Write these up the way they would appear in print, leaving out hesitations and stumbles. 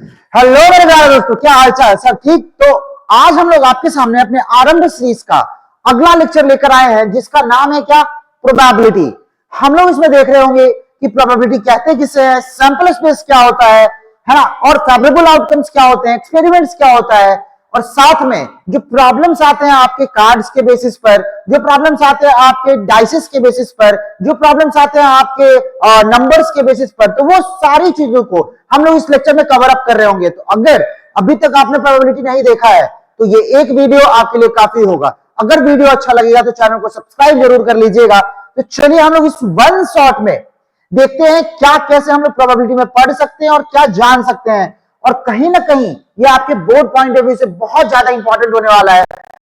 Hello मेरे प्यारे दोस्तों, क्या हाल चाल? सब ठीक? तो आज हम लोग आपके सामने अपने आरंभ सीरीज का अगला लेक्चर लेकर आए हैं, जिसका नाम है क्या? प्रोबेबिलिटी। हम लोग इसमें देख रहे होंगे कि प्रोबेबिलिटी कहते किसे है, सैंपल स्पेस क्या होता है ना, और फेवरेबल आउटकम्स क्या होते हैं, एक्सपेरिमेंट्स क्या होता है, और साथ में जो प्रॉब्लम्स आते हैं आपके कार्ड्स के बेसिस पर, जो प्रॉब्लम्स आते हैं आपके डाइसेस के बेसिस पर, जो प्रॉब्लम्स आते हैं आपके नंबर्स के बेसिस पर, तो वो सारी चीजों को हम लोग इस लेक्चर में कवर अप कर रहे होंगे। तो अगर अभी तक आपने प्रोबेबिलिटी नहीं देखा है तो ये एक वीडियो आपके लिए काफी होगा। अगर वीडियो अच्छा लगेगा तो चैनल को सब्सक्राइब जरूर कर लीजिएगा। तो चलिए हम लोग इस वन शॉट में देखते हैं क्या कैसे हम लोग प्रोबेबिलिटी में पढ़ सकते हैं और क्या जान सकते हैं, और कहीं ना कहीं ये आपके बोर्ड पॉइंट ऑफ व्यू से बहुत ज्यादा इंपॉर्टेंट होने वाला है।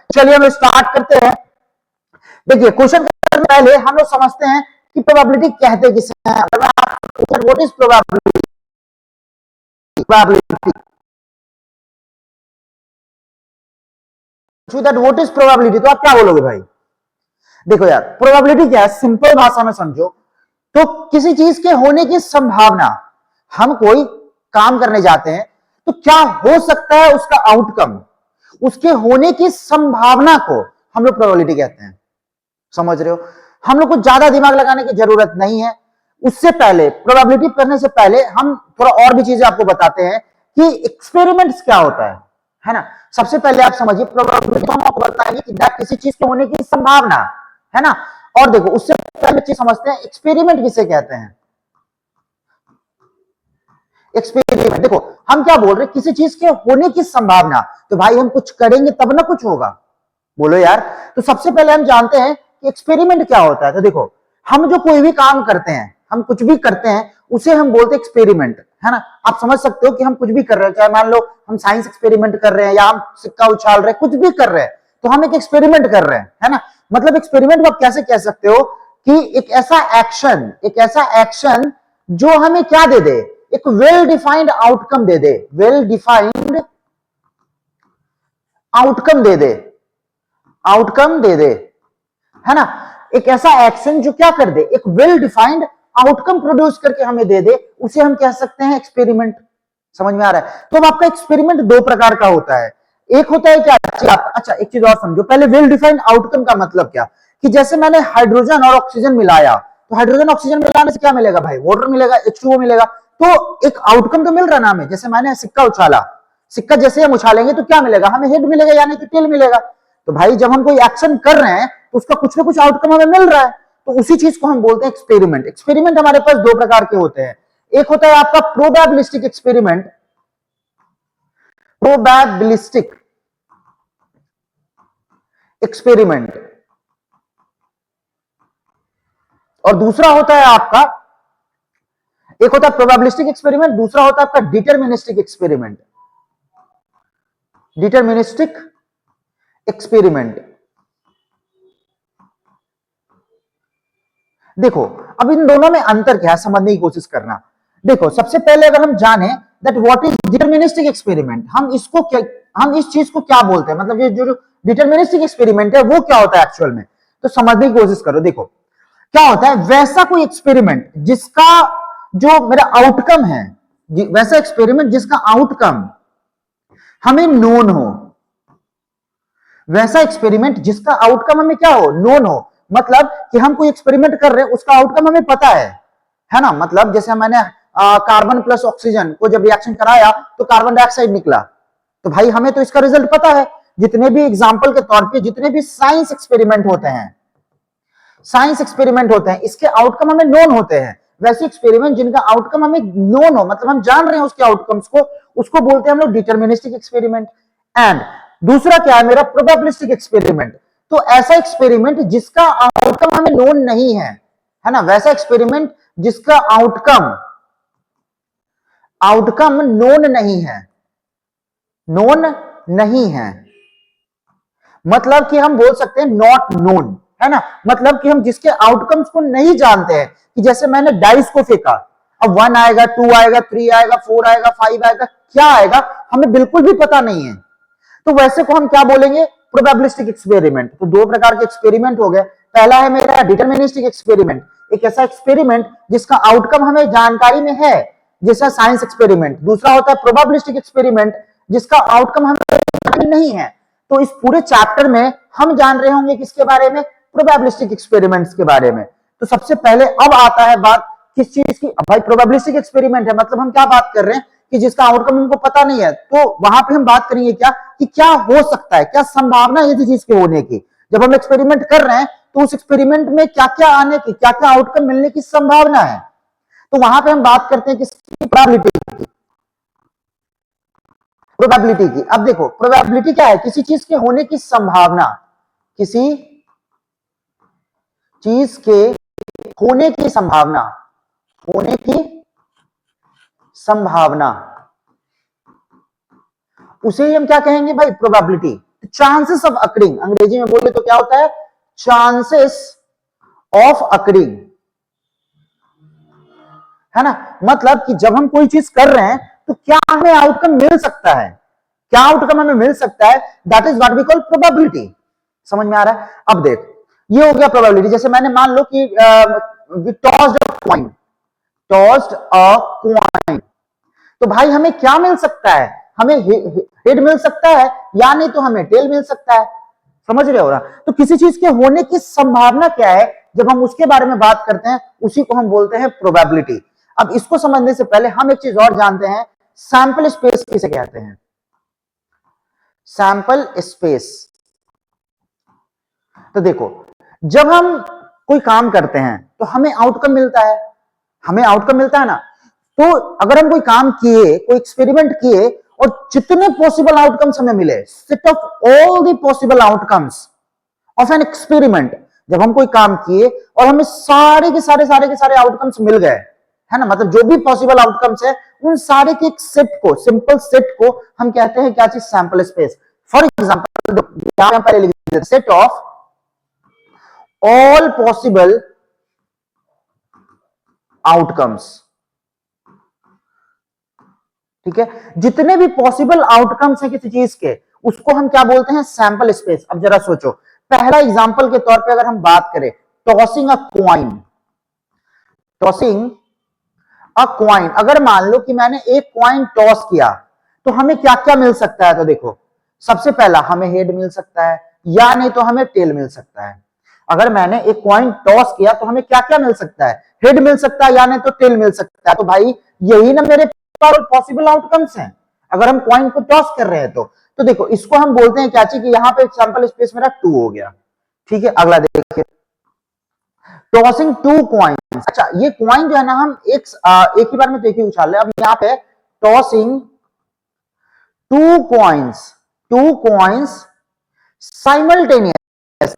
चलिए हम स्टार्ट करते हैं। देखिए, क्वेश्चन करने से पहले हम लोग समझते हैं कि प्रोबेबिलिटी कहते किसे हैं। अगर आप what is probability, what is probability, तो आप क्या बोलोगे भाई? देखो यार, प्रोबेबिलिटी क्या है, सिंपल भाषा में समझो तो किसी चीज के होने की संभावना। हम कोई काम करने जाते हैं तो क्या हो सकता है उसका आउटकम, उसके होने की संभावना को हम लोग प्रोबेबिलिटी कहते हैं। समझ रहे हो? हम लोग को ज्यादा दिमाग लगाने की जरूरत नहीं है। उससे पहले, प्रोबेबिलिटी करने से पहले हम थोड़ा और भी चीजें आपको बताते हैं कि एक्सपेरिमेंट्स क्या होता है ना। सबसे पहले आप समझिए, प्रोबेबिलिटी हम आपको बताएंगे कि किसी चीज के होने की संभावना है ना। और देखो, उससे पहले चीज समझते हैं एक्सपेरिमेंट किसे कहते हैं। एक्सपेरिमेंट, देखो हम क्या बोल रहे हैं, किसी चीज के होने की संभावना। तो भाई हम कुछ करेंगे तब ना कुछ होगा, बोलो यार। तो सबसे पहले हम जानते हैं कि एक्सपेरिमेंट क्या होता है। तो देखो, हम जो कोई भी काम करते हैं, हम कुछ भी करते हैं, उसे हम बोलते हैं एक्सपेरिमेंट, है ना। आप समझ सकते हो कि हम कुछ भी कर रहे हैं, चाहे मान लो हम साइंस एक्सपेरिमेंट कर रहे हैं या हम सिक्का उछाल रहे हैं, कुछ भी कर रहे हैं तो हम एक एक्सपेरिमेंट कर रहे हैं, है ना। मतलब एक्सपेरिमेंट को आप कैसे कह सकते हो कि एक ऐसा एक्शन जो हमें क्या दे दे, एक वेल डिफाइंड आउटकम दे दे, वेल डिफाइंड आउटकम दे दे, है ना। एक ऐसा एक्शन जो क्या कर दे, एक वेल डिफाइंड आउटकम प्रोड्यूस करके हमें दे दे, उसे हम कह सकते हैं एक्सपेरिमेंट। समझ में आ रहा है? तो अब आपका एक्सपेरिमेंट दो प्रकार का होता है। एक होता है क्या, अच्छा एक चीज और समझो पहले, वेल डिफाइंड आउटकम का मतलब क्या, कि जैसे मैंने हाइड्रोजन और ऑक्सीजन मिलाया, तो हाइड्रोजन ऑक्सीजन मिलाने से क्या मिलेगा भाई? वाटर मिलेगा, H2O मिलेगा। तो एक आउटकम तो मिल रहा ना हमें। जैसे मैंने सिक्का उछाला, सिक्का जैसे हम उछालेंगे तो क्या मिलेगा हमें? हेड मिलेगा, यानी कि टेल मिलेगा। तो भाई जब हम कोई एक्शन कर रहे हैं तो उसका कुछ ना कुछ आउटकम हमें मिल रहा है, तो उसी चीज को हम बोलते हैं एक्सपेरिमेंट। एक्सपेरिमेंट हमारे पास दो प्रकार के होते हैं। एक होता है आपका प्रोबेबिलिस्टिक एक्सपेरिमेंट, प्रोबेबिलिस्टिक एक्सपेरिमेंट, और दूसरा होता है आपका, एक होता है प्रोबेबिलिस्टिक एक्सपेरिमेंट, दूसरा होता है आपका डिटरमिनिस्टिक एक्सपेरिमेंट। डिटरमिनिस्टिक एक्सपेरिमेंट, देखो अब इन दोनों में अंतर क्या है समझने की कोशिश करना। देखो सबसे पहले अगर हम जाने that what is deterministic experiment, हम इस चीज को क्या बोलते हैं, मतलब ये जो डिटरमिनिस्टिक एक्सपेरिमेंट है वो क्या होता है एक्चुअल में, तो समझने की कोशिश करो। देखो क्या होता है, वैसा कोई एक्सपेरिमेंट जिसका जो मेरा आउटकम है, वैसा एक्सपेरिमेंट जिसका आउटकम हमें नोन हो, वैसा एक्सपेरिमेंट जिसका आउटकम हमें क्या हो, नोन हो। मतलब कि हम कोई एक्सपेरिमेंट कर रहे हैं, उसका आउटकम हमें पता है ना। मतलब जैसे मैंने कार्बन प्लस ऑक्सीजन को जब रिएक्शन कराया तो कार्बन डाइऑक्साइड निकला, तो भाई हमें तो इसका रिजल्ट पता है। जितने भी एग्जाम्पल के तौर पे जितने भी साइंस एक्सपेरिमेंट होते हैं इसके आउटकम हमें नोन होते हैं। वैसे एक्सपेरिमेंट जिनका आउटकम हमें नोन हो, मतलब हम जान रहे हैं उसके आउटकम्स को, उसको बोलते हैं हम लोग डिटरमिनिस्टिक एक्सपेरिमेंट। एंड दूसरा क्या है मेरा, प्रोबेबिलिस्टिक एक्सपेरिमेंट। तो ऐसा एक्सपेरिमेंट जिसका आउटकम हमें नोन नहीं है ना, वैसा एक्सपेरिमेंट जिसका आउटकम नोन नहीं है, मतलब कि हम बोल सकते हैं नॉट नोन, है ना। मतलब कि हम जिसके आउटकम्स को नहीं जानते हैं, कि जैसे मैंने डाइस को फेंका, अब 1 आएगा, 2 आएगा, 3 आएगा, 4 आएगा, 5 आएगा, क्या आएगा हमें बिल्कुल भी पता नहीं है, तो वैसे को हम क्या बोलेंगे, प्रोबेबिलिस्टिक एक्सपेरिमेंट। तो दो प्रकार के एक्सपेरिमेंट हो गए। पहला है मेरा डिटरमिनिस्टिक एक्सपेरिमेंट, एक ऐसा एक्सपेरिमेंट जिसका आउटकम हमें जानकारी में है, जैसा साइंस एक्सपेरिमेंट, दूसरा होता है प्रोबेबिलिस्टिक एक्सपेरिमेंट जिसका आउटकम हमें नहीं है। तो इस पूरे चैप्टर में हम जान रहे होंगे किसके बारे में, प्रोबेबिलिस्टिक एक्सपेरिमेंट्स के बारे में। तो सबसे पहले अब आता है बात किस चीज की, भाई प्रोबेबिलिस्टिक एक्सपेरिमेंट है मतलब हम क्या बात कर रहे हैं कि जिसका आउटकम हमको पता नहीं है, तो वहां पे हम बात करेंगे क्या कि क्या हो सकता है, क्या संभावना है इस चीज के होने की। जब हम एक्सपेरिमेंट कर रहे हैं तो उस एक्सपेरिमेंट में क्या क्या आने की, क्या क्या आउटकम मिलने की संभावना है, तो वहां पे हम बात करते हैं किसकी, प्रोबेबिलिटी की। अब देखो प्रोबेबिलिटी क्या है, किसी चीज के होने की संभावना, किसी चीज के होने की संभावना, होने की संभावना, उसे ही हम क्या कहेंगे भाई, प्रोबेबिलिटी। चांसेस ऑफ अकरिंग, अंग्रेजी में बोले तो क्या होता है, चांसेस ऑफ अकरिंग, है ना। मतलब कि जब हम कोई चीज कर रहे हैं तो क्या हमें आउटकम मिल सकता है, क्या आउटकम हमें मिल सकता है, that is what we call probability. समझ में आ रहा है। अब देख ये हो गया प्रोबेबिलिटी। जैसे मैंने मान लो कि टॉस्ड अ कॉइन, टॉस्ड अ कॉइन, तो भाई हमें क्या मिल सकता है, हमें हेड मिल सकता है या नहीं तो हमें टेल मिल सकता है। समझ रहे हो ना। तो किसी चीज के होने की संभावना क्या है, जब हम उसके बारे में बात करते हैं उसी को हम बोलते हैं प्रोबेबिलिटी। अब इसको समझने से पहले हम एक चीज और जानते हैं, सैंपल स्पेस किसे कहते हैं, सैंपल स्पेस। तो देखो जब हम कोई काम करते हैं तो हमें आउटकम मिलता है, हमें आउटकम मिलता है ना। तो अगर हम कोई काम किए, कोई एक्सपेरिमेंट किए और जितने पॉसिबल आउटकम्स हमें मिले, set of all the possible outcomes of an experiment, जब हम कोई काम किए और हमें सारे के सारे आउटकम्स मिल गए, है ना, मतलब जो भी पॉसिबल आउटकम्स है उन सारे के एक सेट को, सिंपल सेट को हम कहते हैं क्या चीज, सैंपल स्पेस। फॉर एग्जांपल यहां पर लिख देते set of all possible outcomes. ठीक है, जितने भी पॉसिबल आउटकम्स हैं किसी चीज के, उसको हम क्या बोलते हैं, सैंपल स्पेस। अब जरा सोचो, पहला एग्जांपल के तौर पे अगर हम बात करें, टॉसिंग अ क्वाइन, टॉसिंग अ क्वाइन, अगर मान लो कि मैंने एक क्वाइन टॉस किया तो हमें क्या क्या मिल सकता है। तो देखो सबसे पहला हमें हेड मिल सकता है या नहीं तो हमें टेल मिल सकता है। अगर मैंने एक क्वाइन टॉस किया तो हमें क्या क्या मिल सकता है, हेड मिल सकता है या नहीं तो टेल मिल सकता है। तो भाई यही ना मेरे पॉसिबल आउटकम्स हैं अगर हम क्वाइन को टॉस कर रहे हैं तो देखो इसको हम बोलते हैं क्या चीज, कि यहां पे सैंपल स्पेस मेरा 2 हो गया। ठीक है, अगला देखिए, टॉसिंग 2 कॉइन्स। अच्छा ये कॉइन जो है ना, हम एक ही बार में तो एक ही उछाल रहे हैं। अब यहां पे टॉसिंग 2 कॉइन्स, 2 कॉइन्स साइमल्टेनियस,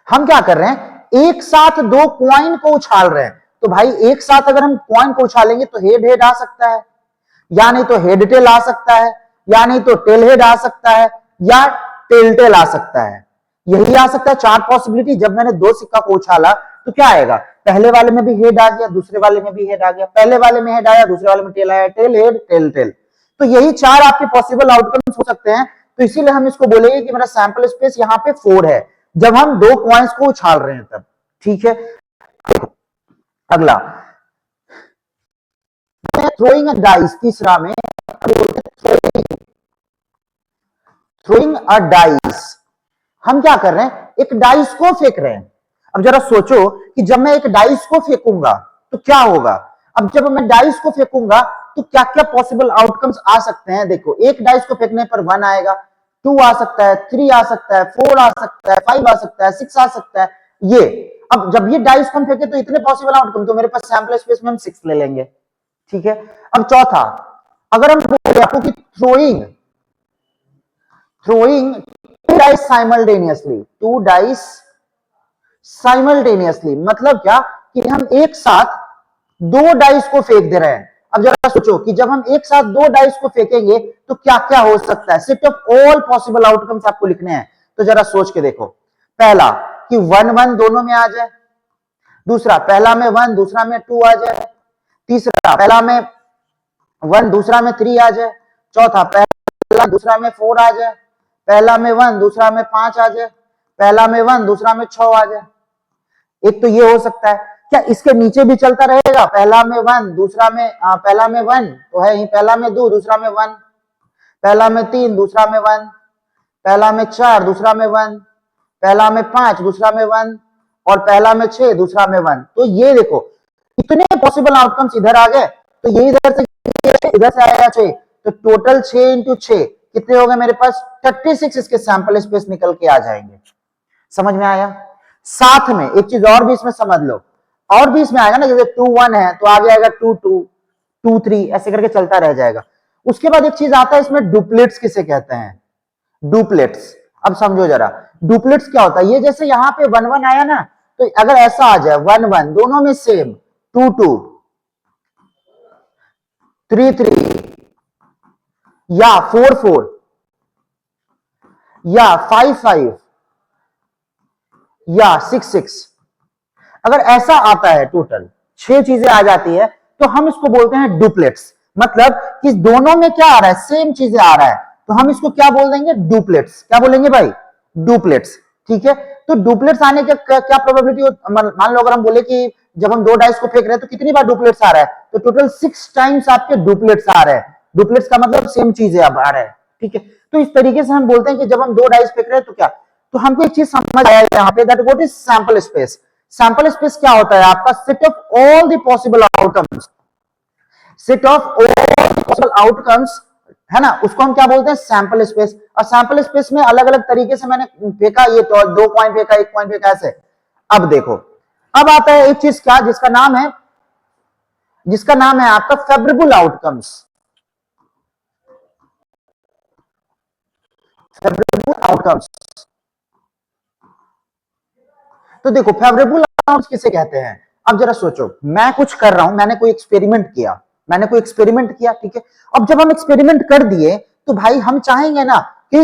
हम क्या कर रहे हैं, एक साथ 2 कॉइन को उछाल रहे हैं। तो भाई एक साथ अगर हम कॉइन को उछालेंगे तो हेड हेड आ सकता है, या नहीं तो हेड टेल आ सकता है, या नहीं तो टेल हेड आ सकता है, या टेल टेल आ सकता है। यही आ सकता है, 4 पॉसिबिलिटी। जब मैंने 2 सिक्का को उछाला तो क्या आएगा, पहले वाले में भी हेड आ गया, दूसरे वाले में भी हेड आ गया, पहले वाले में हेड आया, दूसरे वाले में टेल आया, टेल हेड टेल टेल। तो यही 4 आपके पॉसिबल आउटकम्स हो सकते हैं। तो इसीलिए हम इसको बोलेंगे कि मेरा सैंपल स्पेस यहाँ पे 4 है, जब हम 2 कॉइन्स को उछाल रहे हैं तब। ठीक है, अगला थ्रोइंग अ डाइस, तीसरा में थ्रोइंग अ डाइस, हम क्या कर रहे हैं, एक डाइस को फेंक रहे हैं। अब जरा सोचो कि जब मैं एक डाइस को फेंकूंगा तो क्या होगा। अब जब मैं डाइस को फेंकूंगा तो क्या क्या पॉसिबल आउटकम्स आ सकते हैं। देखो एक डाइस को फेंकने पर 1 आएगा, 2 आ सकता है, 3 आ सकता है, 4 आ सकता है, 5 आ सकता है, 6 आ सकता है। ये अब जब ये डाइस को हम फेंके तो इतने पॉसिबल आउटकम, तो मेरे पास सैंपल स्पेस में हम 6 ले लेंगे। ठीक है, अब चौथा, अगर हम बोले आपको कि throwing throwing 2 dice simultaneously, 2 dice simultaneously मतलब क्या, कि हम एक साथ 2 डाइस को फेंक दे रहे हैं। अब जरा सोचो कि जब हम एक साथ 2 डाइस को फेंकेंगे तो क्या क्या हो सकता है, set of all possible outcomes आपको लिखने हैं। तो जरा सोच के देखो, पहला कि 1 1 दोनों में आ जाए, दूसरा पहला में 1 दूसरा में 2 आ जाए, तीसरा पहला में 1 दूसरा में 3 आ जाए, चौथा पहला दूसरा में 4 आ जाए, पहला में 1 दूसरा में 5 आ जाए, पहला में 1 दूसरा में 6 आ जाए। एक तो ये हो सकता है। क्या इसके नीचे भी चलता रहेगा? पहला में 1, दूसरा में पहला में 1 तो है ही, पहला में 2, दूसरा में 1, पहला में 3, दूसरा में 1, पहला में 4, दूसरा में 1, पहला में 5, दूसरा में 1, और पहला में 6, दूसरा में 1। तो ये देखो इतने पॉसिबल आउटकम्स इधर आ गए, तो ये इधर से आएगा 6, तो टोटल 6 इंटू 6 कितने हो गए मेरे पास? 36 इसके सैंपल स्पेस निकल के आ जाएंगे। समझ में आया? साथ में एक चीज और भी इसमें समझ लो, और भी इसमें आएगा ना, जैसे 2 1 है तो आगे आएगा 2 2 2 3 ऐसे करके चलता रह जाएगा। उसके बाद एक चीज आता है इसमें, डुप्लेट्स किसे कहते हैं? डुप्लेट्स। अब समझो जरा, डुप्लेट्स क्या होता है? ये जैसे यहां पे 1 1 आया ना, तो अगर ऐसा आ जाए 1 1 दोनों में सेम, 2 2 3 3 या 4 4 या 5 5 या 6 6, अगर ऐसा आता है टोटल 6 चीजें आ जाती है, तो हम इसको बोलते हैं डुप्लेट्स। मतलब कि दोनों में क्या आ रहा है? सेम चीजें आ रहा है, तो हम इसको क्या बोल देंगे? डुप्लेट्स। क्या बोलेंगे भाई? डुप्लेट्स। ठीक है, तो डुप्लेट्स आने के क्या प्रोबेबिलिटी? मान लो अगर हम बोले कि जब हम 2 डाइस को फेंक रहे हैं तो कितनी बार डुप्लेट्स आ रहा है, तो टोटल 6 टाइम्स आपके डुप्लेट्स आ रहे हैं। डुप्लेट्स का मतलब सेम चीजें अब आ रहा है। ठीक है, तो इस तरीके से हम बोलते हैं कि जब हम 2 डाइस फेंक रहे हैं तो क्या, तो हमको एक चीज समझ आया यहाँ पे, that what is sample space. Sample space क्या होता है? आपका set of all the possible outcomes, set of all possible outcomes, है ना, उसको हम क्या बोलते हैं? Sample space. और सैंपल स्पेस में अलग अलग तरीके से मैंने फेंका, ये तो 2 पॉइंट फेंका, 1 पॉइंट फेंका, ऐसे। अब देखो, अब आता है एक चीज क्या, जिसका नाम है आपका फेवरेबल आउटकम्स। Favourable outcomes. तो देखो फेवरेबल आउटकम्स किसे कहते हैं? अब जरा सोचो, मैं कुछ कर रहा हूं, मैंने कोई एक्सपेरिमेंट किया, ठीक है। अब जब हम एक्सपेरिमेंट कर दिए तो भाई हम चाहेंगे ना कि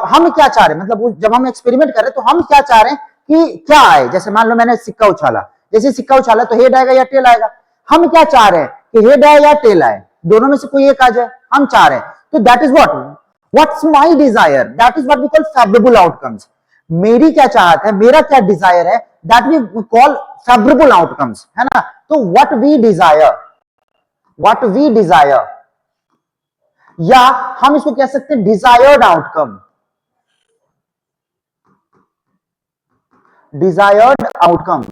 हम क्या चाह रहे हैं, मतलब जब हम एक्सपेरिमेंट कर रहे हैं तो हम क्या चाह रहे हैं कि क्या आए। जैसे मान लो मैंने सिक्का उछाला, जैसे सिक्का उछाला तो हेड आएगा या टेल आएगा? हम क्या चाह रहे हैं कि हेड आए या टेल आए, दोनों में से कोई एक आ जाए, हम चाह रहे हैं। तो that is what's my desire, that is what we call favourable outcomes. मेरी क्या चाहत है, मेरा क्या डिजायर है, that we call favourable outcomes, है ना। तो व्हाट वी डिजायर, या हम इसको कह सकते हैं डिजायर्ड आउटकम। डिजायर्ड आउटकम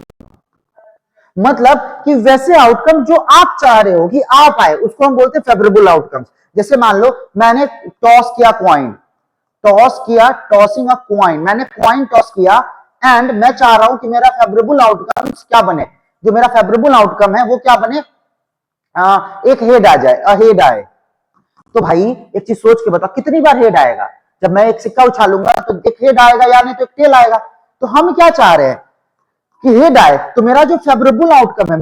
मतलब कि वैसे आउटकम जो आप चाह रहे हो कि आप आए, उसको हम बोलते हैं फेवरेबल आउटकम्स। जैसे मान लो मैंने टॉस किया कॉइन, टॉसिंग अ कॉइन, मैंने कॉइन टॉस किया, एंड मैं चाह रहा हूं कि मेरा फेवरेबल आउटकम क्या बने। जो मेरा फेवरेबल आउटकम है वो क्या बने? एक हेड आ जाए, हेड आए। तो भाई एक चीज सोच के बताओ, कितनी बार हेड आएगा? जब मैं एक सिक्का उछालूंगा तो एक हेड आएगा या नहीं तो एक टेल आएगा। तो हम क्या चाह रहे हैं कि हेड आए। तो मेरा जो फेवरेबल आउटकम है,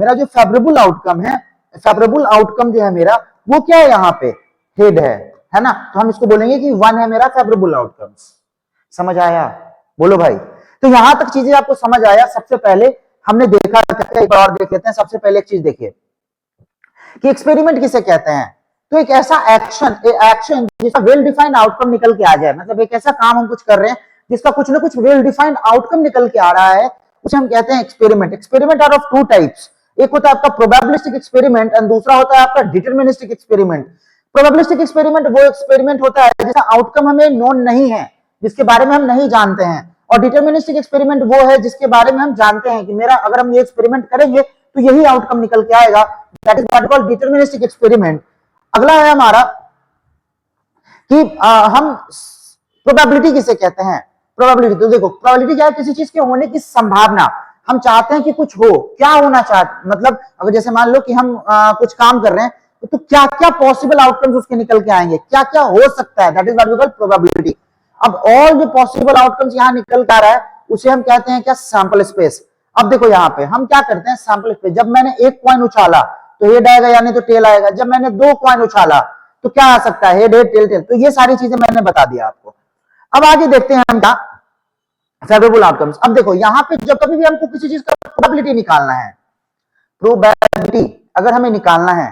फेवरेबल आउटकम जो है मेरा, वो क्या है? यहाँ पे हेड है ना। तो हम इसको बोलेंगे कि 1 है मेरा फेवरेबल आउटकम्स। समझ आया? बोलो भाई। तो यहां तक चीजें आपको समझ आया? सबसे पहले हमने देखा, एक बार और देख लेते हैं। सबसे पहले एक चीज देखिए कि एक्सपेरिमेंट किसे कहते हैं। तो एक ऐसा एक्शन जिसका वेल डिफाइंड आउटकम निकल के आ जाए, मतलब एक ऐसा काम हम कुछ कर रहे हैं जिसका कुछ ना कुछ वेल डिफाइंड आउटकम निकल के आ रहा है, उसे हम कहते हैं experiment. Experiment are of 2 types, एक होता है आपका प्रोबेबिलिस्टिक एक्सपेरिमेंट एंड दूसरा होता है आपका डिटरमिनिस्टिक एक्सपेरिमेंट। प्रोबेबिलिस्टिक एक्सपेरिमेंट वो एक्सपेरिमेंट होता है जिसका आउटकम हमें नोन नहीं है, जिसके बारे में हम नहीं जानते हैं। और डिटरमिनिस्टिक एक्सपेरिमेंट वो है जिसके बारे में हम जानते हैं कि मेरा अगर हम ये एक्सपेरिमेंट करेंगे तो यही आउटकम निकल के आएगा, that is what called deterministic experiment. अगला है हमारा कि हम प्रोबेबिलिटी किसे कहते हैं। प्रोबेबिलिटी, तो देखो प्रोबेबिलिटी क्या है? किसी चीज के होने की संभावना। हम चाहते हैं कि कुछ हो, क्या होना चाहते, मतलब अगर जैसे मान लो कि हम कुछ काम कर रहे हैं तो क्या क्या पॉसिबल आउटकम्स उसके निकल के आएंगे, क्या क्या हो सकता है, that is what we call probability. अब ऑल जो पॉसिबल आउटकम्स यहां निकल कर आ रहा है उसे हम कहते हैं क्या? Sample space. अब देखो यहां पे हम क्या करते हैं, सैंपल स्पेस। जब मैंने एक कॉइन उछाला तो हेड आएगा या नहीं तो टेल आएगा। जब मैंने 2 कॉइन उछाला तो क्या आ सकता है? Head head tail tail. तो ये सारी चीजें मैंने बता दिया आपको। अब आगे देखते हैं हम क्या, फेवरेबल आउटकम्स। अब देखो यहां पे जब कभी भी हमको किसी चीज का प्रोबेबिलिटी निकालना है, प्रोबेबिलिटी अगर हमें निकालना है,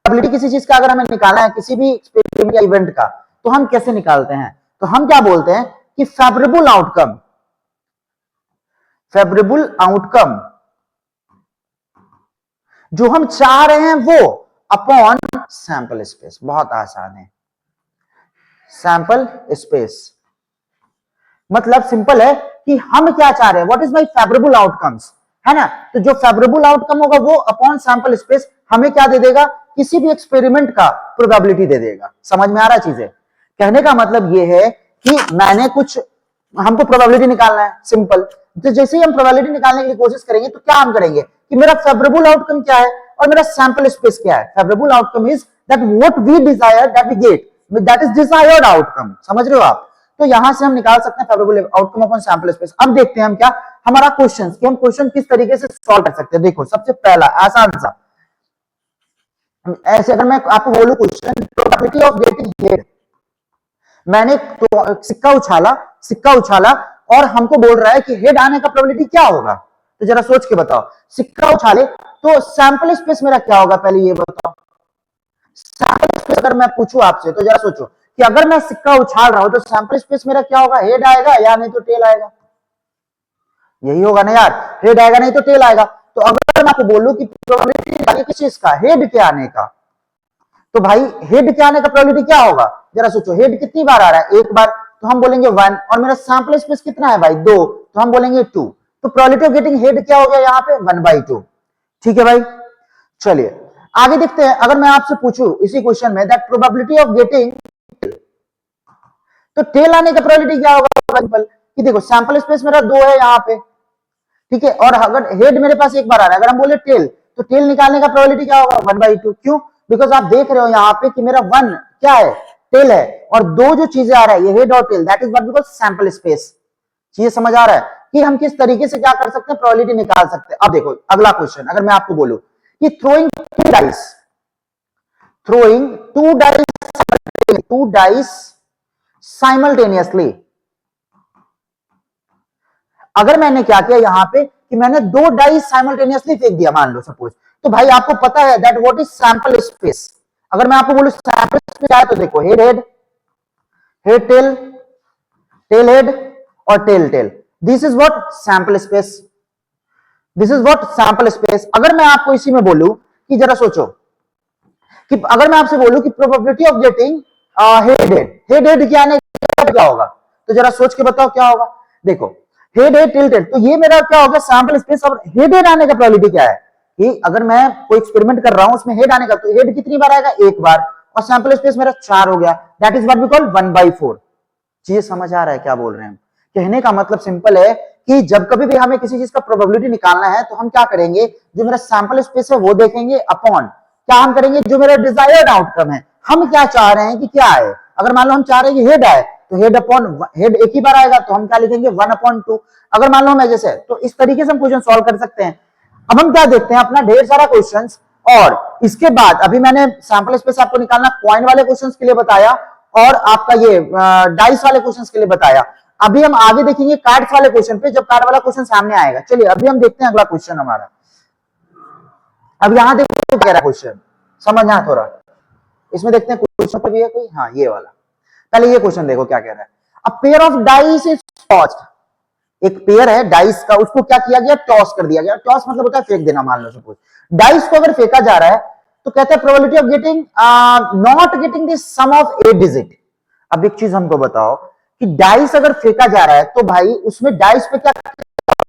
प्रोबेबिलिटी किसी चीज का अगर हमें निकालना है, किसी भी एक्सपेरिमेंट या इवेंट का, तो हम कैसे निकालते हैं? तो हम क्या बोलते हैं कि फेवरेबल आउटकम जो हम चाह रहे हैं वो अपॉन सैंपल स्पेस। बहुत आसान है। सैंपल स्पेस मतलब सिंपल है कि हम क्या चाह रहे हैं, what is my favourable outcomes, है ना। तो जो फेवरेबल आउटकम होगा वो अपॉन सैंपल स्पेस हमें क्या दे देगा, किसी भी एक्सपेरिमेंट का प्रोबेबिलिटी दे देगा। समझ में आ रहा है चीजें। कहने का मतलब ये है कि मैंने कुछ, हमको प्रोबेबिलिटी निकालना है, सिंपल। तो जैसे ही हम प्रोबेबिलिटी निकालने की कोशिश करेंगे तो क्या हम करेंगे कि मेरा फेवरेबल आउटकम क्या है और मेरा सैंपल स्पेस क्या है। Favourable outcome is that what we desire that we get, that is desired outcome. समझ रहे हो आप। तो यहां से हम निकाल सकते हैं favourable outcome upon sample space. अब देखते हैं हम क्या हमारा क्वेश्चन कि हम क्वेश्चन किस तरीके से सॉल्व कर सकते हैं। देखो सबसे पहला आसान सा, ऐसे अगर मैं आपको बोलूं question probability of getting head, मैंने तो सिक्का उछाला और हमको बोल रहा है कि हेड आने का प्रोबेबिलिटी क्या होगा। तो जरा सोच के बताओ, सिक्का उछाले तो सैंपल स्पेस मेरा क्या होगा, पहले ये बताओ। सैंपल स्पेस अगर मैं पूछूं आपसे तो जरा सोचो कि अगर मैं सिक्का उछाल रहा हूं तो सैंपल स्पेस मेरा क्या होगा, हेड आएगा या नहीं तो टेल आएगा। यही होगा ना यार, हेड आएगा नहीं तो टेल आएगा। तो अगर मैं आपको बोलूं कि प्रोबेबिलिटी किस चीज का, हेड के आने का, तो भाई हेड के आने का प्रोबेबिलिटी क्या होगा, जरा सोचो। हेड कितनी बार आ रहा है, एक बार, तो हम बोलेंगे 1, और मेरा सैंपल स्पेस कितना है भाई 2, तो हम बोलेंगे 2। तो प्रोबेबिलिटी ऑफ गेटिंग हेड क्या हो गया यहाँ पे 1/2। ठीक है भाई, चलिए आगे देखते हैं। अगर मैं आपसे पूछूं इसी क्वेश्चन में दैट प्रोबेबिलिटी ऑफ गेटिंग, तो टेल आने का प्रोबेबिलिटी क्या होगा कि देखो सैंपल स्पेस मेरा 2 है यहाँ पे, ठीक है, और अगर हेड मेरे पास एक बार आ रहा है, अगर हम बोले टेल, तो टेल निकालने का प्रोबेबिलिटी क्या होगा 1/2। क्यों, बिकॉज आप देख रहे हो यहाँ पे कि मेरा 1 क्या है, टेल है, और 2 जो चीजें आ रहा है ये हेड और tail, that is what we call sample space. चीजें समझ आ रहा है कि हम किस तरीके से क्या कर सकते हैं, प्रोबेबिलिटी निकाल सकते हैं। अब देखो अगला क्वेश्चन, अगर मैं आपको बोलूं कि थ्रोइंग टू डाइस साइमल्टेनियसली, अगर मैंने क्या किया यहां पे कि मैंने 2 डाइस साइमल्टेनियसली फेंक दिया मान लो सपोज, तो भाई आपको पता है that what is sample space. अगर मैं आपको बोलूं सैंपल स्पेस क्या है, तो देखो head head, head tail, tail head और tail tail, this is what sample space, this is what sample space. अगर मैं आपको इसी में बोलूं कि जरा सोचो कि अगर मैं आपसे बोलूं कि probability of getting head head क्या आने क्या होगा, तो जरा सोच के बताओ क्या होगा। देखो हेड हेड टेल टेल, तो ये मेरा क्या होगा सैंपल स्पेस, और हेड हेड आने का प्रोबेबिलिटी क्या है कि अगर मैं कोई एक्सपेरिमेंट कर रहा हूं उसमें हेड आने का, तो हेड कितनी बार आएगा, एक बार, और सैंपल स्पेस मेरा 4 हो गया, that is what we call 1/4। चीज समझ आ रहा है क्या बोल रहे हैं। कहने का मतलब सिंपल है कि जब कभी भी हमें किसी चीज का प्रोबेबिलिटी निकालना है तो हम क्या करेंगे, जो मेरा सैंपल स्पेस है वो देखेंगे अपॉन क्या हम करेंगे, जो मेरा डिजायर्ड आउटकम है, हम क्या चाह रहे हैं कि क्या आए। अगर मान लो हम चाह रहे हैं कि हेड आए, तो हेड अपॉन हेड एक ही बार आएगा, तो हम क्या लिखेंगे 1/2। अगर मान लो हम जैसे, तो इस तरीके से हम क्वेश्चन सॉल्व कर सकते हैं। अब हम क्या देखते हैं अपना ढेर सारा क्वेश्चंस, और इसके बाद अभी मैंने सैंपल स्पेस आपको निकालना कॉइन वाले क्वेश्चंस के लिए बताया और आपका ये डाइस वाले क्वेश्चंस के लिए बताया। अभी हम आगे देखेंगे कार्ड्स वाले क्वेश्चन पे, जब कार्ड वाला क्वेश्चन सामने आएगा। चलिए अभी हम देखते हैं अगला क्वेश्चन हमारा। अब यहां देखो क्या क्वेश्चन, समझना थोड़ा, इसमें देखते हैं क्वेश्चन पर भी है कोई, हाँ ये वाला। पहले ये क्वेश्चन देखो क्या कह रहा है। A pair of dice is tossed, एक पेयर है डाइस का, उसको क्या किया गया, टॉस कर दिया गया। टॉस मतलब होता है फेंक देना। मान लो सपोज डाइस को अगर फेंका जा रहा है, तो कहते हैं probability of getting not getting the sum of 8 digit. अब एक चीज हमको बताओ कि डाइस अगर फेंका जा रहा है, तो भाई उसमें डाइस पे क्या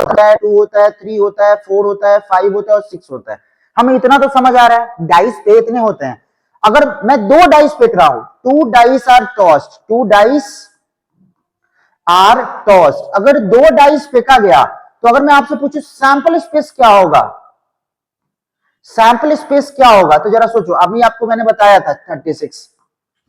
होता है, 2 होता है, 3 होता है, 4 होता है, 5 होता है और 6 होता है। हमें इतना तो समझ आ रहा है डाइस पे इतने होते हैं। अगर मैं 2 डाइस फेंक रहा हूं, 2 dice are tossed, 2 dice are tossed, अगर 2 डाइस फेंका गया, तो अगर मैं आपसे पूछूं सैंपल स्पेस क्या होगा, सैंपल स्पेस क्या होगा, तो जरा सोचो। अभी आपको मैंने बताया था 36,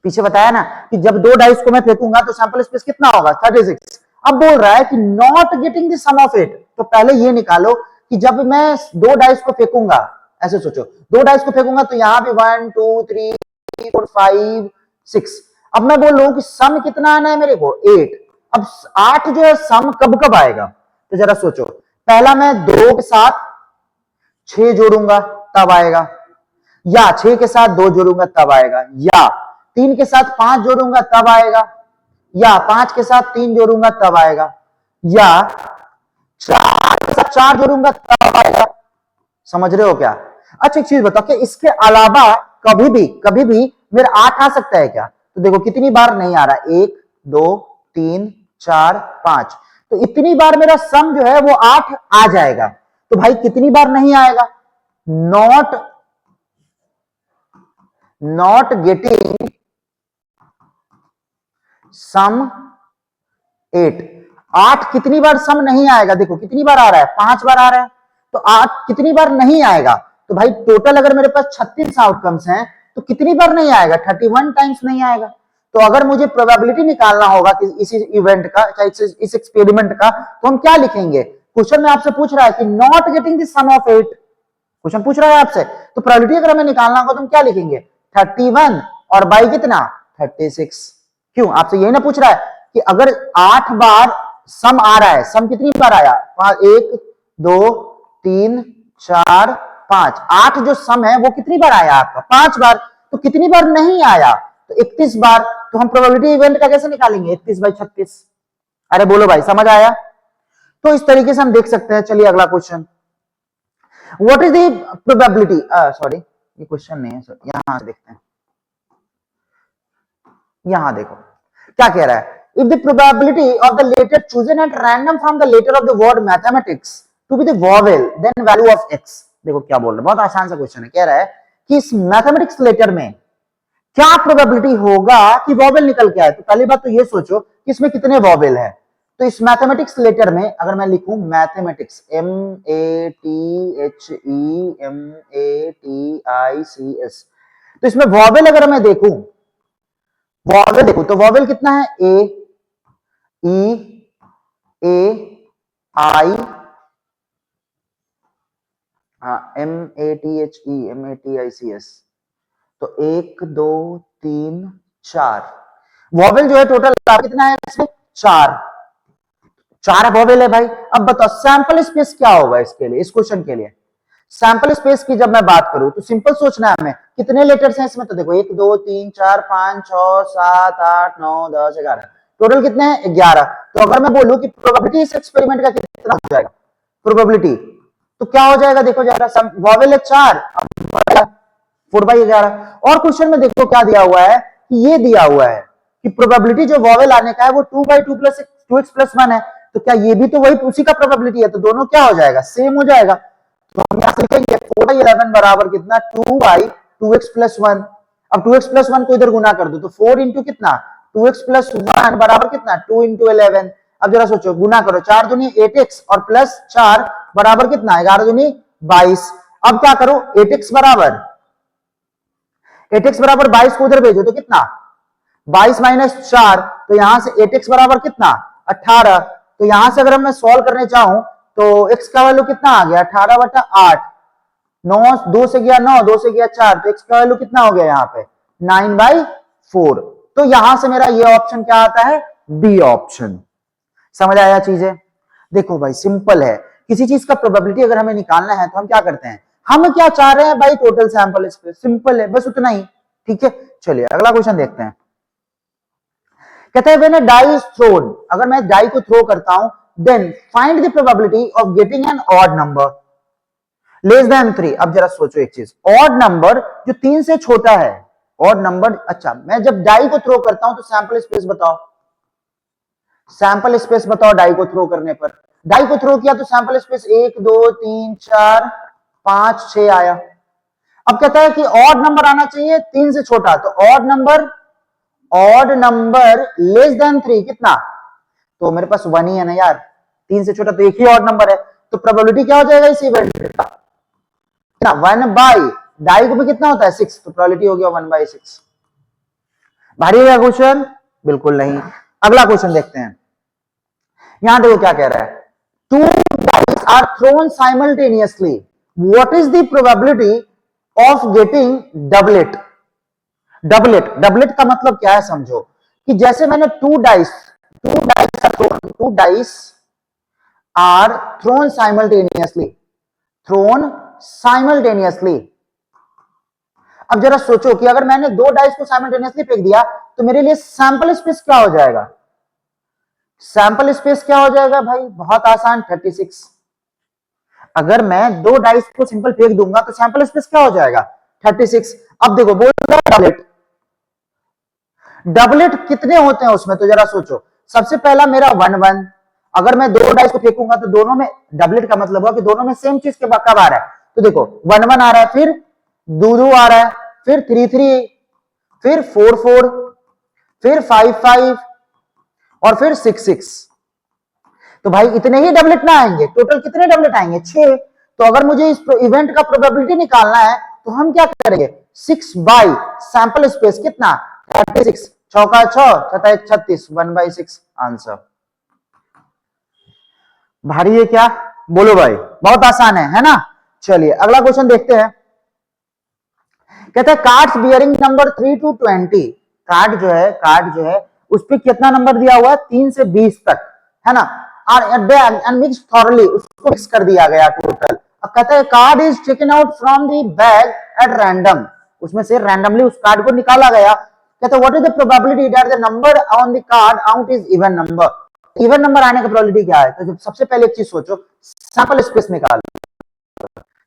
पीछे बताया ना कि जब 2 डाइस को मैं फेंकूंगा तो सैंपल स्पेस कितना होगा 36। अब बोल रहा है कि not getting the sum of it, तो पहले ये निकालो कि जब मैं 2 डाइस को फेंकूंगा, ऐसे सोचो 2 डाइस को फेंकूंगा तो यहां पे 1 2 3 4 5 6, अब मैं बोल रहा हूं कि सम कितना आना है मेरे को 8। अब 8 जो है सम कब कब आएगा, तो जरा सोचो। पहला मैं 2 के साथ 6 जोड़ूंगा तब आएगा, या 6 के साथ 2 जोड़ूंगा तब आएगा, या 3 के साथ 5 जोड़ूंगा तब आएगा, या 5 के साथ 3 जोड़ूंगा तब आएगा, या 4 के साथ 4 जोड़ूंगा तब आएगा। समझ रहे हो क्या। अच्छा एक चीज बताओ कि इसके अलावा कभी भी मेरा 8 आ सकता है क्या? तो देखो कितनी बार नहीं आ रहा, 1 2 3 4 5, तो इतनी बार मेरा सम जो है वो 8 आ जाएगा। तो भाई कितनी बार नहीं आएगा? Not getting some 8। 8 कितनी बार सम नहीं आएगा? देखो कितनी बार आ रहा है, 5 बार आ रहा है, तो 8 कितनी बार नहीं आएगा? तो भाई टोटल अगर मेरे पास 36 आउटकम्स हैं तो कितनी बार नहीं आएगा? 31 टाइम्स नहीं आएगा। तो अगर मुझे प्रोबेबिलिटी निकालना होगा कि इस इवेंट का, इस एक्सपेरिमेंट का, तो हम क्या लिखेंगे? क्वेश्चन में आपसे पूछ रहा है कि not getting the sum of 8, question पूछ रहा है आपसे, तो प्रोबेबिलिटी अगर हमें निकालना होगा तो हम क्या लिखेंगे? 31 और बाई कितना? 36। क्यों? आपसे यही ना पूछ रहा है कि अगर 8 बार सम आ रहा है, सम कितनी बार आया? 1 2 3 4 5, 8 जो सम है वो कितनी बार आया आपका? 5 बार। तो कितनी बार नहीं आया? तो 31 बार। तो हम प्रोबेबिलिटी इवेंट का कैसे निकालेंगे? 31/36। अरे बोलो भाई, समझ आया? तो इस तरीके से हम देख सकते हैं। चलिए अगला question, what is the probability, sorry ये क्वेश्चन नहीं है सर, यहां से देखते हैं। यहां देखो क्या कह रहा है, if the probability of the letter chosen at random from the letter of the word mathematics to be the vowel then value of X. देखो क्या बोल रहे हैं, बहुत आसान सा क्वेश्चन है। कह रहा है कि इस मैथमेटिक्स लेटर में क्या प्रोबेबिलिटी होगा कि वॉवेल निकल के आए। तो पहली बात तो ये सोचो कि इसमें कितने वॉवेल है। तो इस मैथमेटिक्स लेटर में अगर मैं लिखूं मैथमेटिक्स, MATHEMATICS, तो इसमें वॉवेल अगर मैं देखूं, वॉवेल देखो तो वॉवेल कितना है? A, E, A, I, MATHEMATICS, तो 1 2 3 4 वॉवेल जो है टोटल कितना है इसमें? 4 वॉवेल है भाई। अब बताओ सैंपल स्पेस क्या होगा इसके लिए, इस क्वेश्चन के लिए। सैंपल स्पेस की जब मैं बात करूं तो सिंपल सोचना है हमें, कितने लेटर्स हैं इसमें? तो देखो 1 2 3 4 5 6 7 8 9 10 11, टोटल कितने हैं? 11। तो अगर मैं बोलूं कि प्रोबेबिलिटी इस एक्सपेरिमेंट का कितना हो जाएगा प्रोबेबिलिटी, तो क्या हो जाएगा? देखो जरा, वॉवेल है 4, 4/11। और क्वेश्चन में देखो क्या दिया हुआ है कि ये दिया हुआ है कि प्रोबेबिलिटी जो वॉवेल आने का है वो 2/2 + 2x + 1 है। तो क्या ये भी तो वही उसी का प्रोबेबिलिटी है? तो दोनों क्या हो जाएगा? सेम हो जाएगा। तो हम यहां से लिखेंगे 4/11 बराबर कितना? 2/2x + 1। अब 2x + 1 को इधर गुना कर दो, तो 4 इंटू कितना? 2x + 1 बराबर कितना? 2 इंटू 11। अब जरा सोचो, गुना करो, 4 दूनी 8x और +4 बराबर कितना? 11 दूनी 22। अब क्या करो, 8x बराबर 22 को उधर भेजो तो कितना? 22 - 4, तो यहां से 8x बराबर कितना? 18। तो यहां से अगर मैं सॉल्व करने चाहूं तो x का वैल्यू कितना आ गया? 18/8। 9 2 से गया 9, 2 से गया 4, तो x का वैल्यू कितना हो गया यहाँ पे? 9/4। तो यहां से मेरा ये ऑप्शन क्या आता है? B option. समझ आया चीजें? देखो भाई सिंपल है, किसी चीज का प्रोबेबिलिटी अगर हमें निकालना है तो हम क्या करते हैं? हम क्या चाह रहे हैं भाई? Total sample space. सिंपल है, बस उतना ही। ठीक है, चलिए अगला क्वेश्चन देखते हैं। कहता है when a die is thrown, अगर मैं डाई को थ्रो करता हूं, then find the probability of getting an odd number less than 3। अब जरा सोचो एक चीज, ऑड नंबर जो 3 से छोटा है, ऑड नंबर। अच्छा, मैं जब डाई को थ्रो करता हूं तो सैंपल स्पेस बताओ, सैंपल स्पेस बताओ डाई को थ्रो करने पर। डाई को थ्रो किया तो सैंपल स्पेस 1 2 3 4 5 6 आया। अब कहता है कि ऑड नंबर आना चाहिए 3 से छोटा, तो ऑड नंबर लेस देन 3 कितना? तो मेरे पास 1 ही है ना यार, 3 से छोटा तो एक ही ऑड नंबर है। तो प्रोबेबिलिटी क्या हो जाएगा इस इवेंट का? कितना? 1/, डाई को भी कितना होता है? 6, तो प्रोबेबिलिटी हो गया 1/6। भारी है क्वेश्चन? बिल्कुल नहीं। अगला क्वेश्चन देखते हैं। यहां देखो क्या कह रहा है, 2 dice are thrown simultaneously, what is the probability of getting doublet? Doublet का मतलब क्या है समझो, कि जैसे मैंने 2 डाइस आर थ्रोन साइमल्टेनियसली। अब जरा सोचो कि अगर मैंने 2 डाइस को साइमल्टेनियसली फेंक दिया तो मेरे लिए सैंपल स्पेस क्या हो जाएगा? सैंपल स्पेस क्या हो जाएगा भाई? बहुत आसान, 36। अगर मैं 2 डाइस को सिंपल फेंक दूंगा तो सैंपल स्पेस क्या हो जाएगा 36। अब देखो बोल रहा है डबलेट कितने होते हैं उसमें, तो जरा सोचो। सबसे पहला मेरा 1 1, अगर मैं 2 डाइस को फेंकूंगा तो दोनों में डबलेट का मतलब हुआ कि दोनों में सेम चीज के कब आ रहा है, तो देखो 1 1 आ रहा है, फिर 2 2 आ रहा है, फिर 3 3, फिर 4 4, फिर 5 5 और फिर 6 6। तो भाई इतने ही डबलेट ना आएंगे, टोटल कितने डबलेट आएंगे 6। तो अगर मुझे इस इवेंट का प्रोबेबिलिटी निकालना है तो हम क्या करेंगे 6 बाई सैंपल स्पेस कितना 36, चौका 6 छठा 36, 1/6 आंसर। भारी है क्या, बोलो भाई, बहुत आसान है ना। चलिए अगला क्वेश्चन देखते हैं। कहता है cards bearing number 3 to 20, card जो है उस पर कितना नंबर दिया हुआ है 3 से 20 तक, है ना। एंड मिक्स थॉरली, उसको मिक्स कर दिया गया टोटल। अब कहता है card is taken out from the bag at random, उसमें से रैंडमली उस कार्ड को निकाला गया। कहता है what is the probability that the number on the card out is even number, even number आने का प्रोबेबिलिटी क्या है। तो सबसे पहले एक चीज सोचो, सैंपल स्पेस निकाल,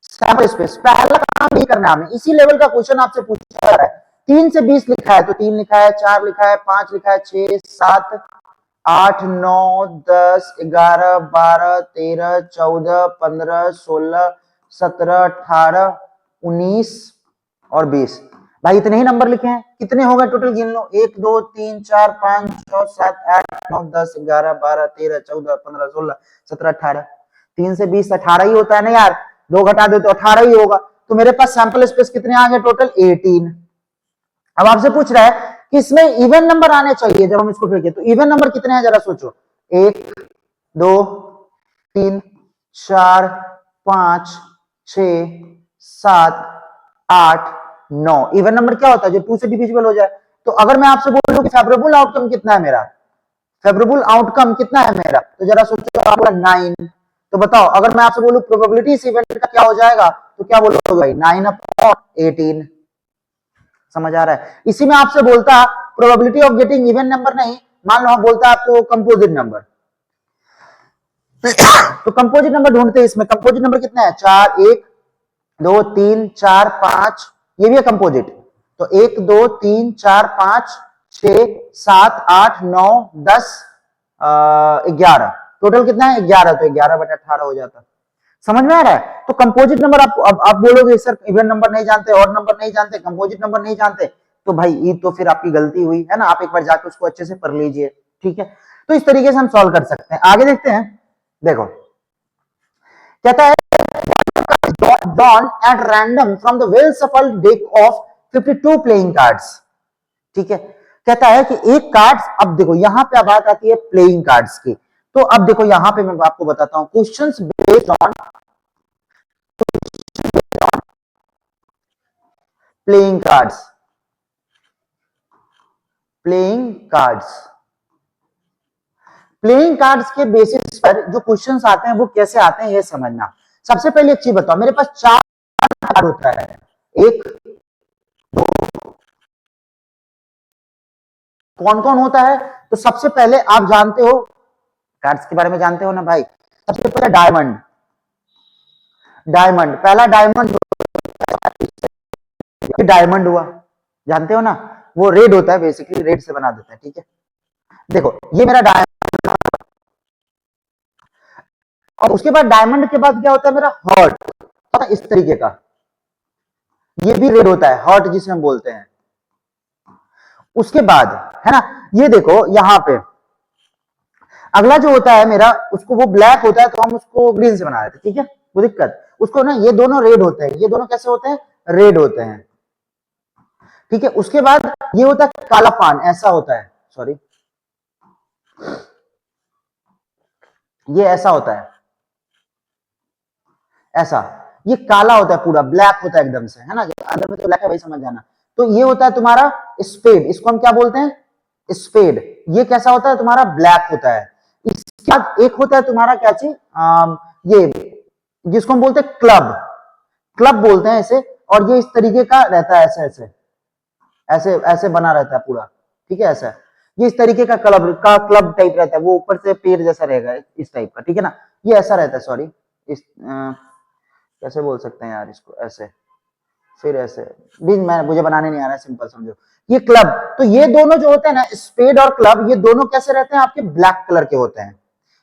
सैंपल स्पेस पहला काम नहीं करना हमें, इसी लेवल का क्वेश्चन आपसे पूछा जा रहा है। 3 से 20 लिखा है तो 3 लिखा है, 4 लिखा है, 5 लिखा है, 6 7 8 9 10 11 12 13 14 15 16 17 18 19 और 20। भाई इतने ही नंबर लिखे हैं, कितने हो गए टोटल गिन लो, 1 2 3 4 5 6 7 8 9 10 11 12 13 14 15 16 17 18। 3 से 20 18 ही होता है ना यार, 2 घटा दो तो 18 ही होगा। तो मेरे पास सैंपल स्पेस कितने आ गए टोटल 18। अब आपसे पूछ रहा है कि इसमें इवन नंबर आने चाहिए जब हम इसको फेंके, तो इवन नंबर कितने हैं जरा सोचो, 1 2 3 4 5 6 7 8 9। इवन नंबर क्या होता है जो 2 से डिविजिबल हो जाए। तो अगर मैं आपसे बोलूं कि फेवरेबल आउटकम कितना है मेरा, फेवरेबल आउटकम कितना है मेरा, तो जरा सोचो आप 9। तो बताओ अगर मैं आपसे बोलूं प्रोबेबिलिटी इस इवेंट का क्या हो जाएगा, तो क्या बोलोगे भाई 9/18। समझ आ रहा है। इसी में आपसे बोलता probability of getting even number नहीं, मान लो बोलता आपको कंपोजिट नंबर। तो कंपोजिट नंबर ढूंढते हैं, इसमें कंपोजिट नंबर कितना है 4 1 2 3 4 5, ये भी है कंपोजिट। तो 1 2 3 4 5 6 7 8 9 10 11, टोटल कितना है 11, तो 11/18 हो जाता। समझ में आ रहा है। तो कंपोजिट नंबर आप बोलोगे सर इवन नंबर नहीं जानते, और नंबर नहीं जानते, कंपोजिट नंबर नहीं जानते, तो भाई ये तो फिर आपकी गलती हुई है ना, आप एक बार जाकर उसको अच्छे से पढ़ लीजिए, ठीक है। तो इस तरीके से हम सॉल्व कर सकते हैं। आगे देखते हैं, देखो कहता है drawn at random from the well shuffled deck of 52 playing cards, ठीक है। कहता है कि एक कार्ड, अब देखो यहां पे बात आती है प्लेइंग कार्ड्स की। तो अब देखो यहां पे मैं आपको बताता हूं questions based on playing cards, playing cards, playing cards के बेसिस पर जो क्वेश्चंस आते हैं वो कैसे आते हैं ये समझना। सबसे पहले एक चीज बताओ, मेरे पास 4 कार्ड होता है, 1 2, कौन कौन होता है। तो सबसे पहले आप जानते हो कार्ड्स के बारे में जानते हो ना भाई, सबसे पहले डायमंड, डायमंड पहला डायमंड, डायमंड हुआ जानते हो ना, वो रेड होता है, बेसिकली रेड से बना देते हैं, ठीक है। देखो ये मेरा डायमंड, और उसके बाद डायमंड के बाद क्या होता है मेरा हर्ट, इस तरीके का, ये भी रेड होता है, हर्ट जिसे हम बोलते हैं। उसके बाद है ना, ये देखो यहां पे अगला जो होता है मेरा, उसको वो ब्लैक होता है तो हम उसको ग्रीन से बना देते हैं, ठीक है। वो दिक्कत उसको ना, ये दोनों रेड होते हैं, ये दोनों कैसे होते हैं रेड होते हैं, ठीक है। उसके बाद ये होता है काला पान, ऐसा होता है, सॉरी ये ऐसा होता है, ऐसा, ये काला होता है पूरा, ब्लैक होता है एकदम से, है ना, अंदर में तो ब्लैक है भाई, समझ जाना। तो ये होता है तुम्हारा स्पेड, इसको हम क्या बोलते हैं स्पेड। ये कैसा होता है तुम्हारा ब्लैक होता है। इसके बाद एक होता है तुम्हारा क्या चीज, ये जिसको हम बोलते हैं क्लब, क्लब बोलते हैं इसे, और ये इस तरीके का रहता है, ऐसे ऐसे ऐसे ऐसे बना रहता है पूरा, ठीक है। ऐसा ये इस तरीके का क्लब टाइप रहता है, वो ऊपर से पेड़ जैसा रहेगा इस टाइप का, ठीक है ना, ये ऐसा रहता है, सॉरी इस कैसे बोल सकते हैं यार इसको, ऐसे फिर ऐसे भी, मैं मुझे बनाने नहीं आ रहा है, सिंपल समझो। ये क्लब, तो ये दोनों जो होते हैं ना, स्पेड और क्लब, ये दोनों कैसे रहते हैं आपके, ब्लैक कलर के होते हैं,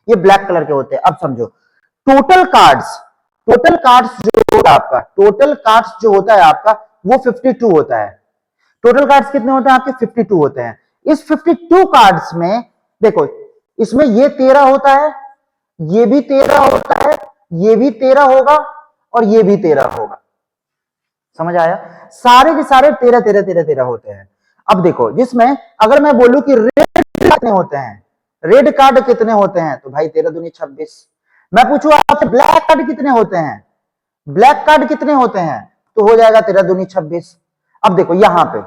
ये ब्लैक कलर के होते हैं। अब समझो टोटल कार्ड्स, टोटल कार्ड्स जो होता है आपका, टोटल कार्ड्स जो होता है आपका वो 52 होता है। टोटल कार्ड्स कितने होते हैं आपके, 52 होते हैं। इस 52 कार्ड्स में देखो, इसमें ये 13 होता है, ये भी 13 होता है, ये भी 13 होगा और ये भी 13 होगा। समझ आया, सारे के सारे 13 13 13 13 होते हैं। अब देखो, जिसमें अगर मैं बोलूं कि रेड कितने होते हैं, रेड कार्ड कितने होते हैं, तो भाई 13 दूनी 26। मैं पूछूं आपसे ब्लैक कार्ड कितने होते हैं, ब्लैक कार्ड कितने होते हैं, तो हो जाएगा 13 दूनी 26। अब देखो यहां पे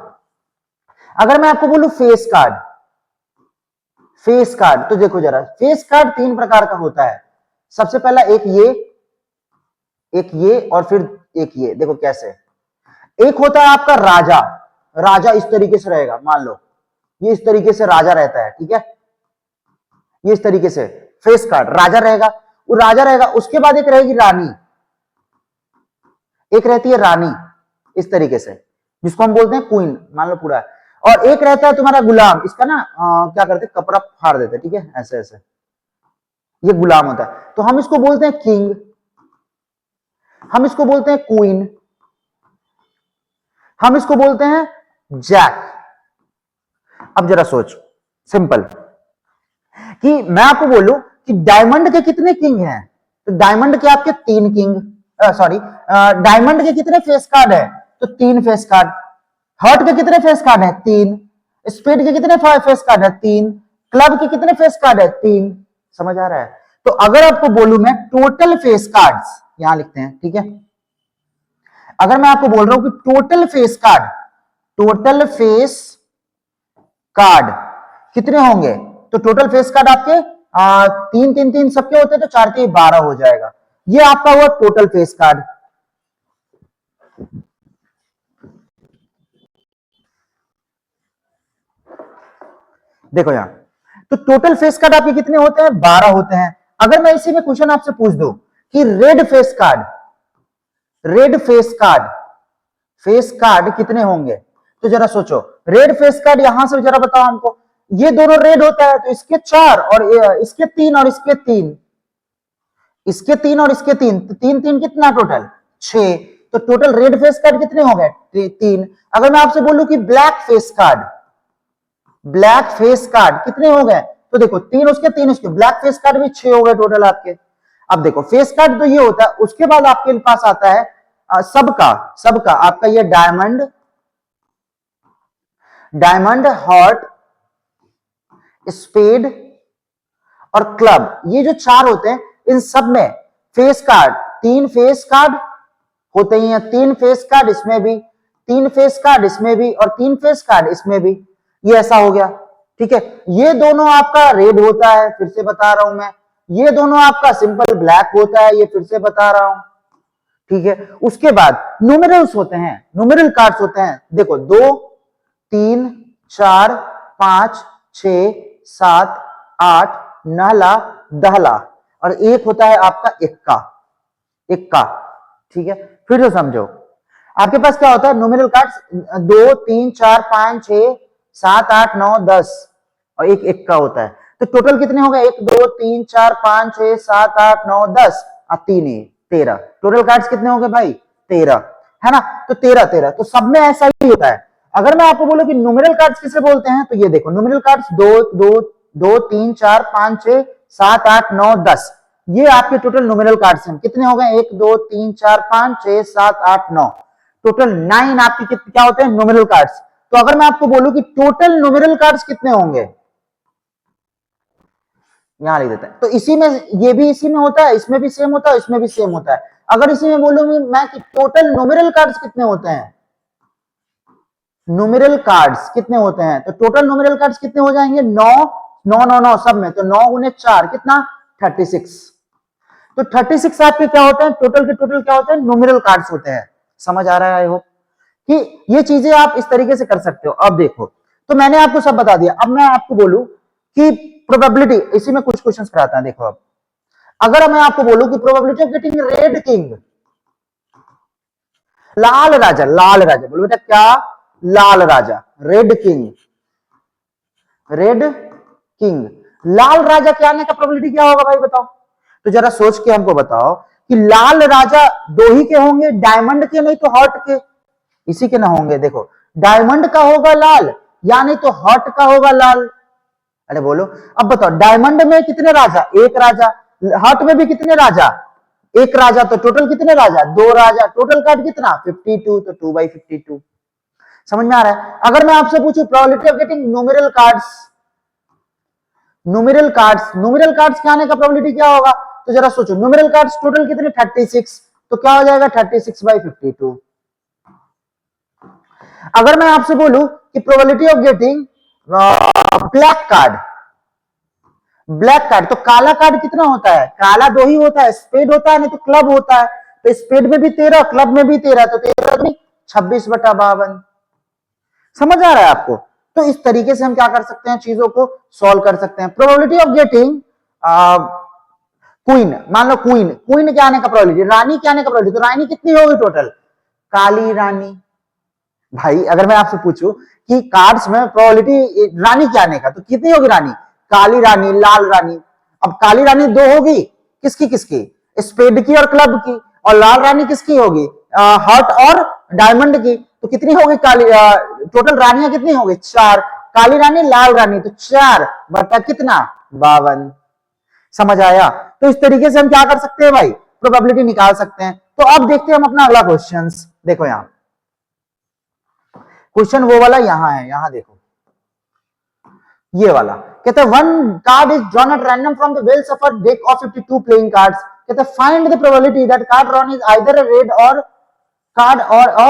अगर मैं आपको बोलूं फेस कार्ड, फेस कार्ड, तो देखो जरा, फेस कार्ड 3 प्रकार का होता है। सबसे पहला एक ये और फिर एक ये। देखो कैसे, एक होता है आपका राजा, राजा इस तरीके से रहेगा, मान लो ये इस तरीके से राजा रहता है, ठीक है, ये इस तरीके से फेस कार्ड राजा रहेगा, वो राजा रहेगा। उसके बाद एक रहेगी रानी, एक रहती है रानी इस तरीके से, जिसको हम बोलते हैं क्वीन, मान लो पूरा। और एक रहता है तुम्हारा गुलाम, इसका ना क्या करते हैं, कपड़ा फाड़ देते, ठीक है, ऐसे ऐसे, ये गुलाम होता है। तो हम इसको बोलते हैं किंग, हम इसको बोलते हैं क्वीन, हम इसको बोलते हैं जैक। अब जरा सोच, सिंपल, कि मैं आपको बोलूं कि डायमंड के कितने किंग हैं, तो डायमंड के आपके 3 किंग, सॉरी, डायमंड के कितने फेस कार्ड है, तो 3 फेस कार्ड। हर्ट के कितने फेस कार्ड है, 3। स्पेड के कितने फेस कार्ड है, 3। क्लब के कितने फेस कार्ड है, 3। समझ आ रहा है। तो अगर आपको बोलूं मैं टोटल फेस कार्ड्स, यहां लिखते हैं, ठीक है, अगर मैं आपको बोल रहा हूं कि total face card, total face card कितने होंगे, तो टोटल फेस कार्ड आपके 3 3 3 सबके होते हैं, तो 4 3 12 हो जाएगा। ये आपका हुआ टोटल फेस कार्ड। देखो यहां, तो टोटल फेस कार्ड आपके कितने होते हैं, 12 होते हैं। अगर मैं इसी में क्वेश्चन आपसे पूछ दूं कि red face card, red face card कितने होंगे, तो जरा सोचो, रेड फेस कार्ड यहां से जरा बताओ हमको, ये दोनों रेड होता है, तो इसके 4 और इसके 3 और इसके 3, इसके 3 और इसके 3, तो 3 3 कितना टोटल 6। तो टोटल रेड फेस कार्ड कितने हो गए, 3। अगर मैं आपसे बोलूं कि black face card, black face card कितने हो गए, तो देखो 3 उसके 3 उसके, ब्लैक फेस कार्ड भी 6 हो गए टोटल आपके। अब देखो फेस कार्ड तो ये होता है, उसके बाद आपके पास आता है सबका, सबका आपका ये डायमंड, डायमंड, हार्ट, स्पेड और क्लब, ये जो 4 होते हैं, इन सब में फेस कार्ड, 3 फेस कार्ड होते ही हैं, 3 फेस कार्ड इसमें भी, 3 फेस कार्ड इसमें भी और 3 फेस कार्ड इसमें भी, ये ऐसा हो गया, ठीक है। ये दोनों आपका रेड होता है, फिर से बता रहा हूं मैं, ये दोनों आपका सिंपल ब्लैक होता है, ये फिर से बता रहा हूं, ठीक है। उसके बाद न्यूमेरल्स होते हैं, न्यूमेरल कार्ड्स होते हैं, देखो 2 3 4 5 6 7 8 9 10 और एक होता है आपका इक्का, इक्का, ठीक है। फिर तो समझो आपके पास क्या होता है, न्यूमेरल कार्ड्स 2 3 4 5 6 7 8 9 10 और एक इक्का होता है। तो टोटल कितने हो गए, 1 2 3 4 5 6 7 8 9 10 और 3 13। टोटल कार्ड्स कितने हो गए भाई, 13, है ना। तो 13 13, तो सब में ऐसा ही होता है। अगर मैं आपको बोलूं कि न्यूमेरल कार्ड्स किसे बोलते हैं, तो ये देखो न्यूमेरल कार्ड्स 2 2 2 3 4 5 6 7 8 9 10, ये आपके टोटल न्यूमेरल कार्ड्स हैं। कितने हो गए, 1 2 3 4 5 6 7 8 9, टोटल 9 आपके क्या होते हैं, न्यूमेरल कार्ड्स। तो अगर मैं आपको बोलूं कि टोटल न्यूमेरल कार्ड्स कितने होंगे, यहां लिख देते हैं, तो इसी में, ये भी इसी में होता है, इसमें भी सेम होता है, इसमें भी सेम होता है। अगर इसी में बोलूंगी मैं कि टोटल न्यूमेरल कार्ड्स कितने होते हैं, न्यूमेरल कार्ड्स कितने होते हैं, तो टोटल न्यूमेरल कार्ड्स कितने हो जाएंगे, 9 9 9 9 सब में, तो 9 गुने 4 कितना 36। तो 36 आपके क्या होते हैं, टोटल के टोटल क्या होते हैं, न्यूमेरल कार्ड्स होते हैं। समझ आ रहा है आई होप कि ये चीजें आप इस तरीके से कर सकते हो। अब देखो, तो मैंने आपको सब बता दिया। अब मैं आपको बोलूं कि प्रोबेबिलिटी, इसी में कुछ क्वेश्चंस कराता है। देखो अब अगर मैं आपको बोलूं कि probability of getting red king, लाल राजा, लाल राजा बोलो बेटा क्या, लाल राजा, रेड किंग, रेड किंग। लाल राजा के आने का प्रोबेबिलिटी क्या होगा भाई बताओ? तो जरा सोच के हमको बताओ कि लाल राजा दो ही के होंगे, डायमंड के नहीं तो हार्ट के, इसी के ना होंगे। देखो डायमंड का होगा लाल, या नहीं तो हार्ट का होगा लाल। अरे बोलो अब बताओ, डायमंड में कितने राजा? एक राजा। हार्ट में भी कितने राजा? एक राजा। तो टोटल कितने राजा? दो राजा। टोटल कार्ड कितना? 52, तो 2/52। समझ में आ रहा है? अगर मैं आपसे पूछूं probability of getting numeral cards, numeral cards, numeral cards के आने का प्रोबेबिलिटी क्या होगा? तो जरा सोचो, न्यूमेरल कार्ड्स टोटल कितने? 36। तो क्या हो जाएगा? 36/52। अगर मैं आपसे बोलूं कि probability of getting black card, black card, तो काला कार्ड कितना होता है? काला दो ही होता है, स्पेड होता है नहीं तो क्लब होता है। तो स्पेड में भी 13, क्लब में भी 13, तो 13 26/52। समझ आ रहा है आपको? तो इस तरीके से हम क्या कर सकते हैं, चीजों को सॉल्व कर सकते हैं। प्रोबेबिलिटी ऑफ गेटिंग क्वीन, मान लो क्वीन, क्वीन के आने का प्रोबेबिलिटी, रानी के आने का प्रोबेबिलिटी, तो रानी कितनी होगी टोटल? काली रानी। भाई अगर मैं आपसे पूछूं कि कार्ड्स में प्रोबेबिलिटी रानी के आने का, तो कितनी होगी रानी? काली रानी, लाल रानी। अब काली रानी दो होगी, किसकी किसकी? स्पेड की और क्लब की। और लाल रानी किसकी होगी? हार्ट और डायमंड की। तो कितनी होगी काली, टोटल रानियां कितनी होगी? 4। काली रानी, लाल रानी, तो 4 बटा कितना? 52। समझ आया? तो इस तरीके से हम क्या कर सकते हैं भाई, प्रोबेबिलिटी निकाल सकते हैं। तो अब देखते हैं हम अपना अगला क्वेश्चन। देखो यहां क्वेश्चन वो वाला यहां है, यहां देखो ये वाला। कहते हैं one card is drawn at random from the wells of a deck of 52 playing cards. कहते हैं find the probability that card drawn is either a red or card or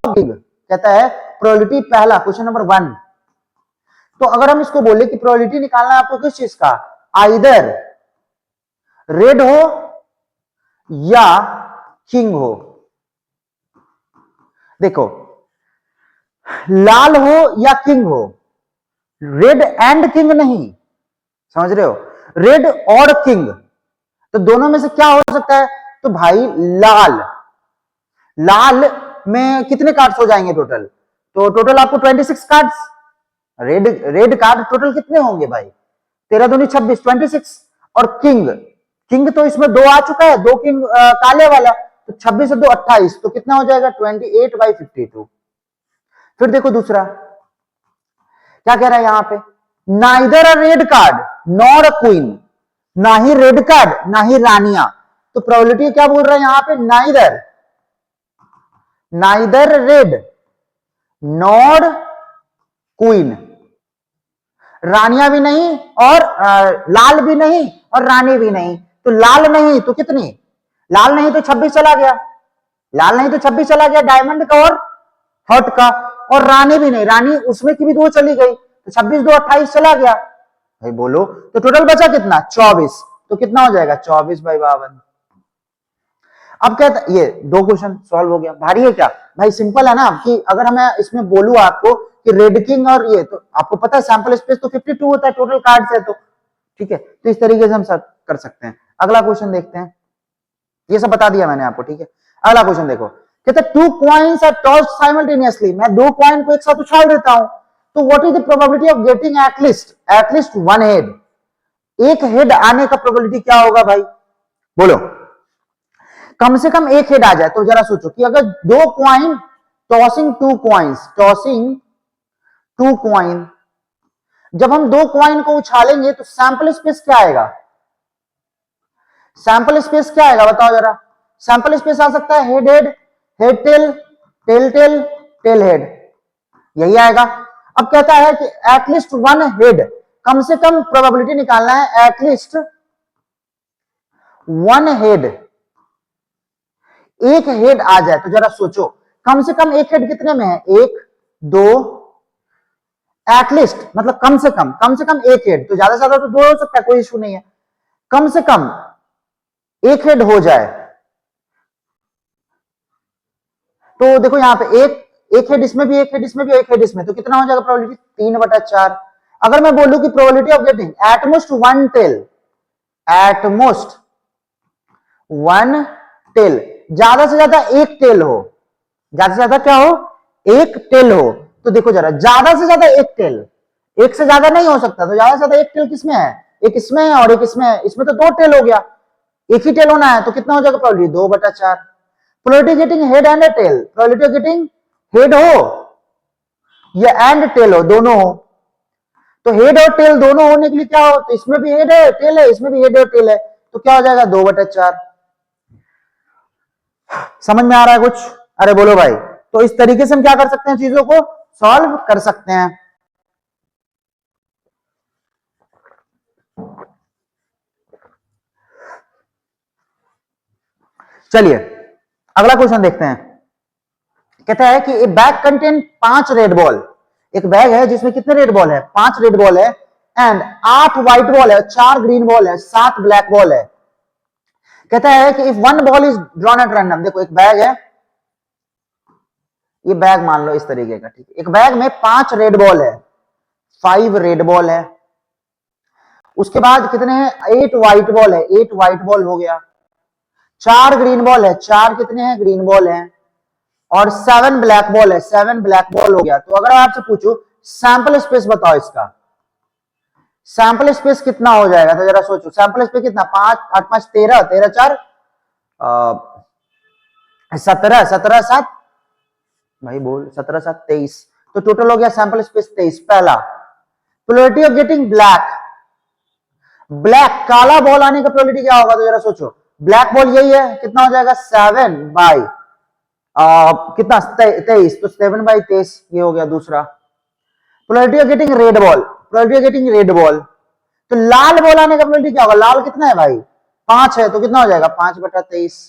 king. कहता है प्रोबेबिलिटी पहला, क्वेश्चन नंबर 1। तो अगर हम इसको बोले कि प्रोबेबिलिटी निकालना है आपको किस चीज का, आइदर रेड हो या किंग हो। देखो लाल हो या किंग हो, रेड एंड किंग नहीं, समझ रहे हो? रेड और किंग, तो दोनों में से क्या हो सकता है? तो भाई लाल, लाल में कितने कार्ड्स हो जाएंगे टोटल? तो टोटल आपको 26 cards. Red, red card total कितने होंगे भाई? 13 दूनी 26, 26। और किंग, किंग तो इसमें दो आ चुका है, दो किंग काले वाला, तो 26 से 2 28, तो कितना हो जाएगा? 28/52। फिर देखो दूसरा क्या कह रहा है यहां पे, neither a red card nor a queen, ना ही रेड कार्ड ना ही रानियां। तो प्रोबेबिलिटी क्या बोल रहा है यहां पे? Neither, neither red nor queen, रानियां भी नहीं और लाल भी नहीं और रानी भी नहीं। तो लाल नहीं तो कितनी? लाल नहीं तो 26 चला गया, लाल नहीं तो 26 चला गया डायमंड का और हॉट का। और रानी भी नहीं, रानी उसमें की भी 2 चली गई, तो 26 2 28 चला गया। भाई बोलो तो टोटल बचा कितना? 24। तो कितना हो जाएगा? 24/52। अब क्या ये 2 क्वेश्चन सॉल्व हो गया। भारी है क्या भाई? सिंपल है ना, कि अगर मैं इसमें बोलूं आपको कि रेड किंग और ये, तो आपको पता है सैंपल स्पेस तो 52 होता है टोटल कार्ड्स है, तो ठीक है। तो इस तरीके से हम सब कर सकते हैं। अगला क्वेश्चन देखते हैं, ये सब बता दिया मैंने आपको, ठीक है। अगला क्वेश्चन देखो, कहते हैं 2 कॉइन्स आर टॉस्ड साइमल्टेनियसली, मैं 2 कॉइन को एक साथ उछाल देता हूं, तो what is the probability of getting at least 1 head? एक हेड आने का प्रोबेबिलिटी क्या होगा भाई? बोलो कम से कम एक हेड आ जाए। तो जरा सोचो कि अगर 2 coin, tossing 2 coins, tossing 2 coin, जब हम 2 कॉइन को उछालेंगे तो सैंपल स्पेस क्या आएगा? सैंपल स्पेस क्या आएगा बताओ जरा? सैंपल स्पेस आ सकता है head head, head tail, tail tail, tail head, यही आएगा। अब कहता है कि एटलीस्ट 1 हेड, कम से कम प्रोबेबिलिटी निकालना है एटलीस्ट 1 हेड, एक हेड आ जाए। तो जरा सोचो कम से कम एक हेड कितने में है? 1 2, एटलीस्ट मतलब कम से कम एक हेड, तो ज्यादा से ज्यादा तो 2 हो सकता है, कोई इशू नहीं है। कम से कम एक हेड हो जाए, तो देखो यहां पे एक हेड इसमें भी, एक हेड इसमें भी, एक हेड इसमें, तो कितना हो जाएगा प्रोबेबिलिटी? 3/4। अगर मैं बोलूं कि probability of getting at most 1 tail, at most 1 tail, ज्यादा से ज्यादा एक टेल हो, ज्यादा से ज्यादा क्या हो, एक टेल हो। तो देखो जरा, ज्यादा से ज्यादा एक टेल, एक से ज्यादा नहीं हो सकता, तो ज्यादा से ज्यादा एक टेल किसमें है, एक इसमें है और एक इसमें है, इसमें तो दो टेल हो गया, एक ही टेल होना है, तो कितना हो जाएगा probability 2/4। Probability getting head and tail, probability getting head हो या एंड टेल हो, दोनों हो। तो हेड और टेल दोनों होने के लिए क्या हो, तो इसमें भी हेड है टेल है, इसमें भी हेड और टेल है, तो क्या हो जाएगा 2/4। समझ में आ रहा है कुछ? अरे बोलो भाई। तो इस तरीके से हम क्या कर सकते हैं, चीजों को सॉल्व कर सकते हैं। चलिए अगला क्वेश्चन देखते हैं। कहता है कि ए बैग कंटेन 5 रेड बॉल, एक बैग है जिसमें कितने रेड बॉल है, 5 रेड बॉल है, एंड 8 व्हाइट बॉल है, 4 ग्रीन बॉल है, 7 ब्लैक बॉल है। कहता है कि if one ball is drawn at random, देखो एक बैग है, ये बैग मान लो इस तरीके का, ठीक है, एक बैग में 5 रेड बॉल है, 5 रेड बॉल है, उसके बाद कितने हैं, 8 व्हाइट बॉल है, 8 व्हाइट बॉल हो गया, 4 ग्रीन बॉल है, 4 कितने हैं, ग्रीन बॉल है, और 7 ब्लैक बॉल है, 7 ब्लैक बॉल हो गया। तो अगर आपसे पूछूं सैंपल स्पेस बताओ इसका, सैंपल स्पेस कितना हो जाएगा, तो जरा सोचो सैंपल स्पेस कितना, 5 8 5 13, 13 4 17, 17 7 भाई बोल, 17 7 23, तो टोटल हो गया सैंपल स्पेस 23। पहला probability of getting black, black काला बॉल आने का प्रोबेबिलिटी क्या होगा, तो जरा सोचो, ब्लैक बॉल यही है, कितना हो जाएगा 7 बाई कितना 23, तो 7/23 ये हो गया दूसरा। Probability of getting red ball, probability of getting red ball, तो लाल बॉल आने का प्रोबेबिलिटी क्या होगा, लाल कितना है भाई 5 है, तो कितना हो जाएगा 5/23।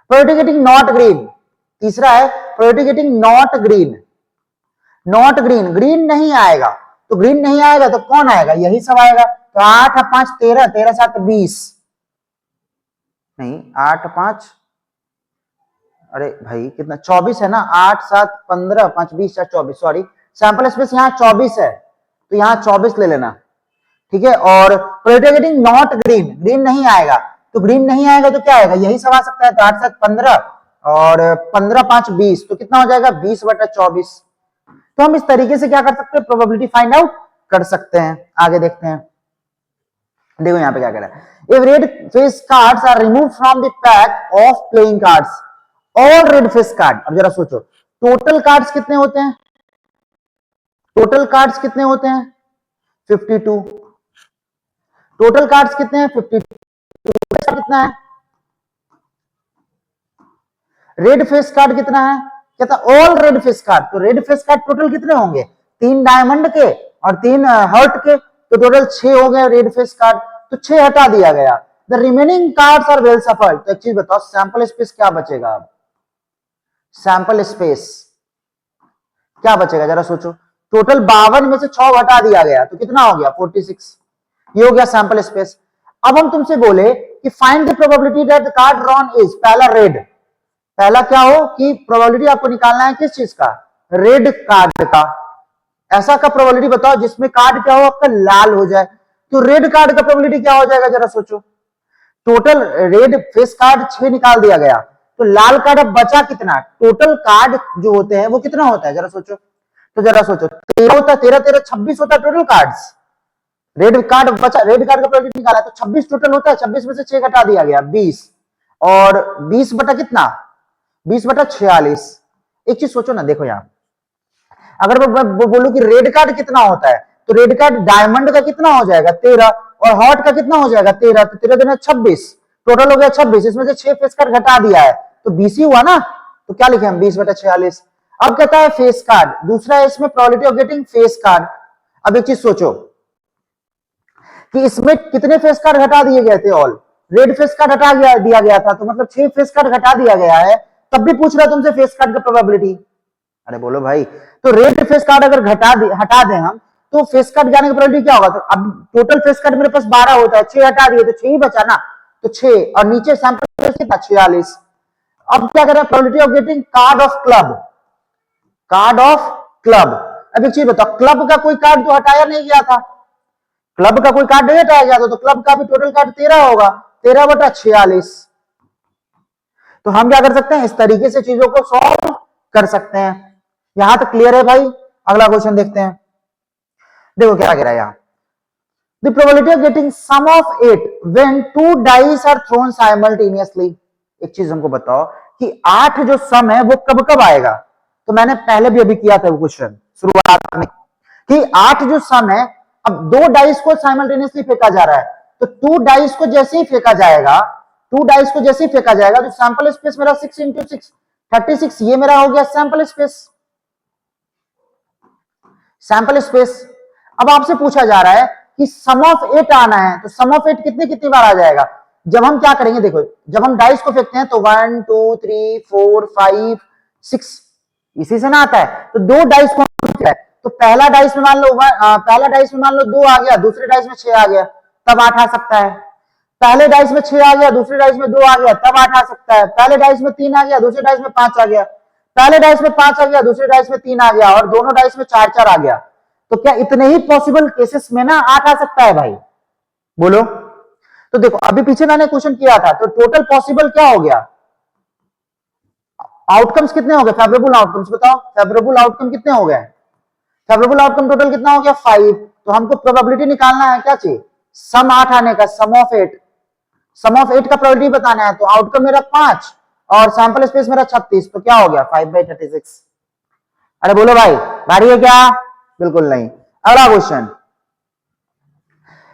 प्रोबेबिलिटी गेटिंग नॉट ग्रीन, तीसरा है probability getting not green, not green, green नहीं आएगा, तो ग्रीन नहीं आएगा तो कौन आएगा, यही सब आएगा, तो 8 5 13, 13 7 20, नहीं 8 5, अरे भाई कितना 24 है ना, 8 7 15 5 20 24, सॉरी सैंपल स्पेस यहाँ 24 है, तो यहाँ 24 ले लेना, ठीक है। और probability getting not green, green नहीं आएगा, तो ग्रीन नहीं आएगा तो क्या आएगा, यही सब आ सकता है, तो 8 7 15 और 15 5 20, तो कितना हो जाएगा 20/24। तो हम इस तरीके से क्या कर सकते हैं, प्रोबेबिलिटी फाइंड आउट कर सकते हैं। आगे देखते हैं, देखो यहाँ पे क्या कह रहा है, if red face cards are remove from the pack of playing cards, all red face card, अब जरा सोचो टोटल कार्ड्स कितने होते हैं, टोटल कार्ड्स कितने होते हैं 52, टोटल कार्ड्स कितने हैं 52, कितना है रेड फेस कार्ड कितना है, कहता ऑल रेड फेस कार्ड, तो रेड फेस कार्ड टोटल कितने होंगे, 3 डायमंड के और 3 हर्ट के, तो टोटल 6 हो गए रेड फेस कार्ड, तो 6 हटा दिया गया। The remaining cards are well shuffled, तो एक चीज बताओ सैंपल स्पेस क्या बचेगा, अब सैंपल स्पेस क्या बचेगा जरा सोचो, टोटल 52 में से 6 हटा दिया गया, तो कितना हो गया 46, ये हो गया सैंपल स्पेस। अब हम तुमसे बोले कि find the probability that the card drawn is, पहला रेड, पहला क्या हो कि प्रोबेबिलिटी आपको निकालना है किस चीज का, रेड कार्ड का, ऐसा का प्रोबेबिलिटी बताओ जिसमें कार्ड क्या हो आपका लाल हो जाए, तो रेड कार्ड का प्रोबेबिलिटी क्या हो जाएगा जरा सोचो, टोटल रेड फेस कार्ड 6 निकाल दिया गया, तो लाल कार्ड अब बचा कितना, टोटल कार्ड जो होते हैं वो कितना होता है जरा सोचो, तो जरा सोचो 13 होता है, 13 13 26 होता है टोटल कार्ड्स, रेड कार्ड बचा, रेड कार्ड का प्रोबेबिलिटी निकाला तो 26 टोटल होता है, 26 में से 6 घटा दिया गया 20, और 20 बटा कितना 20/46। एक चीज सोचो ना, देखो यहां अगर मैं बोलूं कि रेड कार्ड कितना होता है, तो रेड कार्ड डायमंड का कितना हो जाएगा 13, और हॉट का कितना हो जाएगा 13, तो 13 दिन 26, टोटल हो गया 26, इसमें से 6 फेस कार्ड घटा दिया है तो 20 ही हुआ ना, तो क्या लिखे हम 20/46। अब कहता है फेस कार्ड, दूसरा है इसमें probability of getting face card. अब एक चीज सोचो कि इसमें कितने फेस कार्ड घटा दिए गए थे, ऑल रेड फेस कार्ड हटा दिया गया था, तो मतलब 6 फेस कार्ड घटा दिया गया है, तब भी पूछ रहा है तुमसे फेस कार्ड का प्रोबेबिलिटी। अरे बोलो भाई, तो रेड फेस कार्ड अगर हटा दें हम, तो फेस कार्ड जाने का प्रोबेबिलिटी क्या होगा, तो अब टोटल फेस कार्ड मेरे पास 12 होता है, 6 हटा दिए तो 6 ही बचा ना, तो 6 और नीचे सैंपल कितना 46। अब क्या कर रहा है, probability of getting card of club, card of club. अब एक चीज बताओ, क्लब का कोई कार्ड तो हटाया नहीं गया था, क्लब का कोई कार्ड नहीं हटाया गया था, तो क्लब का भी टोटल कार्ड 13 होगा, 13/46। तो हम क्या कर सकते हैं, इस तरीके से चीजों को सॉल्व कर सकते हैं। यहां तक क्लियर है भाई? अगला क्वेश्चन देखते हैं। देखो क्या कह रहा है यहां, the probability of getting sum of it when two dice are thrown simultaneously. एक चीज हमको बताओ कि 8 जो सम है वो कब कब आएगा? तो मैंने पहले भी अभी किया था वो क्वेश्चन शुरुआत में कि 8 जो सम है, अब 2 डाइस को साइमल्टेनियसली फेंका जा रहा है, तो 2 डाइस को जैसे ही फेंका जाएगा, 2 डाइस को जैसे ही फेंका जाएगा, तो सैंपल स्पेस मेरा 6 इंटू 6 36, ये मेरा हो गया सैंपल स्पेस। Sample space. अब आपसे पूछा जा रहा है कि सम ऑफ 8 आना है, तो सम ऑफ 8 कितनी कितनी बार आ जाएगा? जब हम क्या करेंगे, देखो जब हम डाइस को फेंकते हैं तो 1 2 3 4 5 6 इसी से ना आता है, तो 2 डाइस को है, तो पहला डाइस में मान लो पहला डाइस में मान लो 2 आ गया, दूसरे डाइस में 6 आ गया, तब 8 आ सकता है। पहले डाइस में 6 आ गया, दूसरे डाइस में 2 आ गया, तब 8 आ सकता है। पहले डाइस में 3 आ गया, दूसरे डाइस में 5 आ गया, पहले डाइस में 5 आ गया, दूसरे डाइस में 3 आ गया, और दोनों डाइस में 4 4 आ गया। तो क्या इतने ही पॉसिबल केसेस में ना 8 आ सकता है भाई? बोलो। तो देखो अभी पीछे मैंने क्वेश्चन किया था, तो टोटल पॉसिबल क्या हो गया? आउटकम्स कितने हो गए? फेवरेबल आउटकम्स बताओ, फेवरेबल आउटकम कितने हो गए? फेवरेबल आउटकम टोटल कितना हो गया? 5। तो हमको प्रोबेबिलिटी निकालना है, क्या चाहिए? सम 8 आने का, सम ऑफ 8। सम ऑफ 8 का प्रोबेबिलिटी बताना है, तो आउटकम मेरा 5 और सैंपल स्पेस मेरा 36, तो क्या हो गया? 5/36। अरे बोलो भाई, भारी है क्या? बिल्कुल नहीं। अगला question,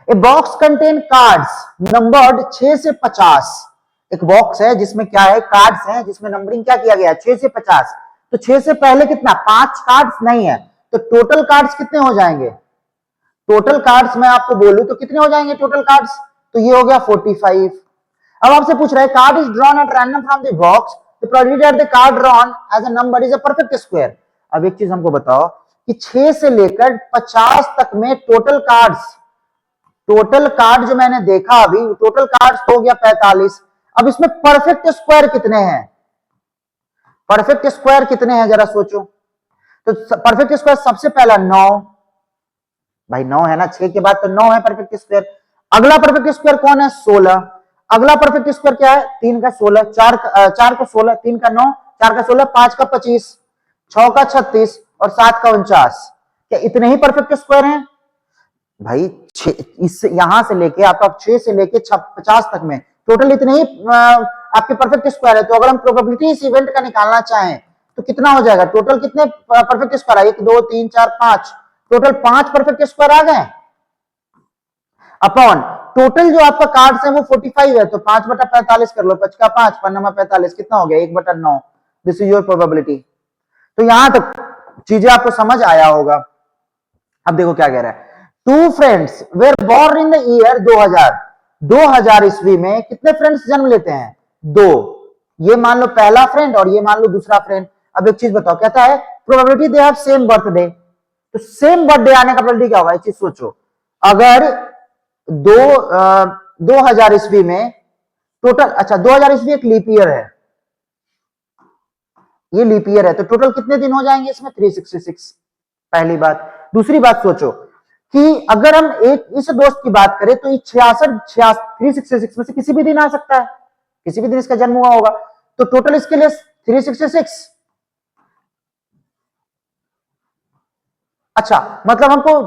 a box contain cards numbered 6 से 50। एक बॉक्स है जिसमें क्या है? कार्ड्स हैं जिसमें नंबरिंग क्या किया गया है? 6 से 50। तो 6 से पहले कितना? 5 कार्ड्स नहीं है, तो टोटल कार्ड्स कितने हो जाएंगे? टोटल कार्ड्स मैं आपको बोलूं तो कितने हो जाएंगे टोटल कार्ड्स? तो ये हो गया 45। अब आपसे पूछ रहा है, card is drawn at random from the box, the probability at the card drawn as a number is a perfect square. अब एक चीज हमको बताओ कि 6 से लेकर 50 तक में टोटल कार्ड्स, टोटल कार्ड जो मैंने देखा अभी, टोटल कार्ड्स हो गया 45। अब इसमें परफेक्ट स्क्वायर कितने हैं? परफेक्ट स्क्वायर कितने हैं जरा सोचो। तो परफेक्ट स्क्वायर सबसे पहला 9, भाई 9 है ना, 6 के बाद तो 9 है परफेक्ट स्क्वायर। अगला परफेक्ट स्क्वायर कौन है? 16। अगला परफेक्ट स्क्वायर क्या है? 3 का 16, 4 का 16, 3 का 9, 4 का 16, 5 का 25, 6 का 36 और 7 का 49। क्या इतने ही परफेक्ट स्क्वायर हैं भाई? इससे यहां से लेके आपका 6 से लेके 50 तक में टोटल इतने ही आपके परफेक्ट स्क्वायर है। तो अगर हम प्रोबेबिलिटी इस इवेंट का निकालना चाहें तो कितना हो जाएगा? टोटल कितने परफेक्ट स्क्वायर है? 1 2 3 4 5, टोटल 5 परफेक्ट स्क्वायर आ गए अपॉन टोटल जो आपका कार्ड्स है वो 45 है, तो 5/45 कर लो, 5 का 5, 5×45 कितना हो गया? 1/9। This is your probability. तो यहां तक चीजें आपको समझ आया होगा। अब देखो क्या कह रहा है, two friends were born in the year 2000। 2000 ईस्वी में कितने फ्रेंड्स जन्म लेते हैं? 2। ये मान लो पहला फ्रेंड और ये मान लो दूसरा फ्रेंड। अब एक चीज बताओ, कहता है probability they have same birthday. तो सेम बर्थडे आने का प्रोबेबिलिटी क्या होगा? एक चीज सोचो, अगर 2000 ईस्वी में टोटल, अच्छा 2000 ईस्वी एक लीप ईयर है, ये लीप ईयर है, तो टोटल कितने दिन हो जाएंगे इसमें? 366। पहली बात। दूसरी बात सोचो कि अगर हम एक इस दोस्त की बात करें तो 366 में से किसी भी दिन आ सकता है, किसी भी दिन इसका जन्म हुआ होगा, तो टोटल इसके लिए 366। अच्छा, मतलब हमको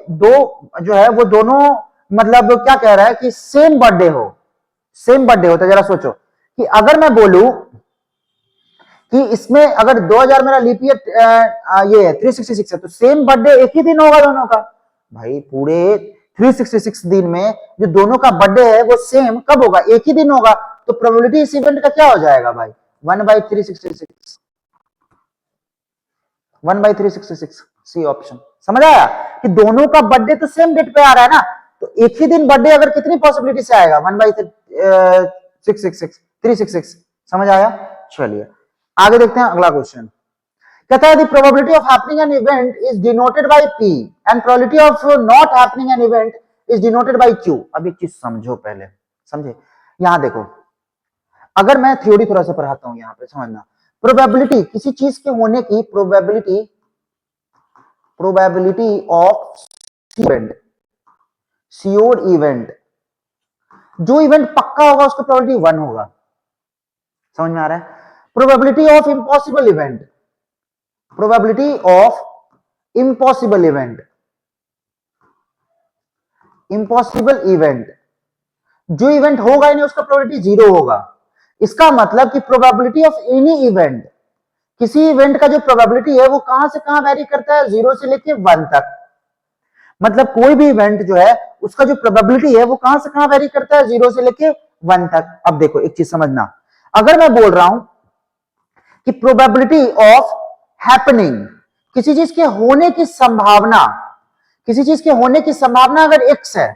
दो जो है वो दोनों, मतलब क्या कह रहा है कि सेम बर्थडे हो, सेम बर्थडे हो। तो जरा सोचो कि अगर मैं बोलूं कि इसमें अगर 2000 मेरा लीप ईयर ये 366 है, तो सेम बर्थडे एक ही दिन होगा दोनों का। भाई पूरे 366 दिन में जो दोनों का बर्थडे है वो सेम कब होगा? एक ही दिन होगा। तो प्रोबेबिलिटी इस इवेंट का क्या हो जाएगा भाई? 1/366। 1/366 सी ऑप्शन। समझ आया कि दोनों का बर्थडे तो सेम डेट पे आ रहा है ना, तो एक ही दिन बर्थडे अगर कितनी पॉसिबिलिटी से आएगा? 1/366 366। समझ आया? चलिए आगे देखते हैं अगला क्वेश्चन। कहता है the probability of happening an event is denoted by P and probability of not happening an event is denoted by Q। अब एक चीज समझो, पहले समझे। यहां देखो, अगर मैं थ्योरी थोड़ा सा पढ़ाता हूं, यहां पे समझना। प्रोबेबिलिटी किसी चीज के होने की probability, probability of event, sure event, जो इवेंट पक्का होगा उसका प्रोबेबिलिटी 1 होगा। समझ में आ रहा है? Probability of impossible event, probability of impossible event, impossible event, जो इवेंट होगा ही नहीं उसका प्रोबेबिलिटी जीरो होगा। इसका मतलब कि प्रोबेबिलिटी ऑफ एनी इवेंट, किसी इवेंट का जो प्रोबेबिलिटी है वो कहां से कहां वेरी करता है, 0 से लेके 1 तक। मतलब कोई भी इवेंट जो है उसका जो प्रोबेबिलिटी है वो कहां से कहां वेरी करता है, 0 से लेके 1 तक। अब देखो एक चीज समझना, अगर मैं बोल रहा हूं कि प्रोबेबिलिटी ऑफ हैपनिंग, किसी चीज के होने की संभावना, किसी चीज के होने की संभावना अगर x है,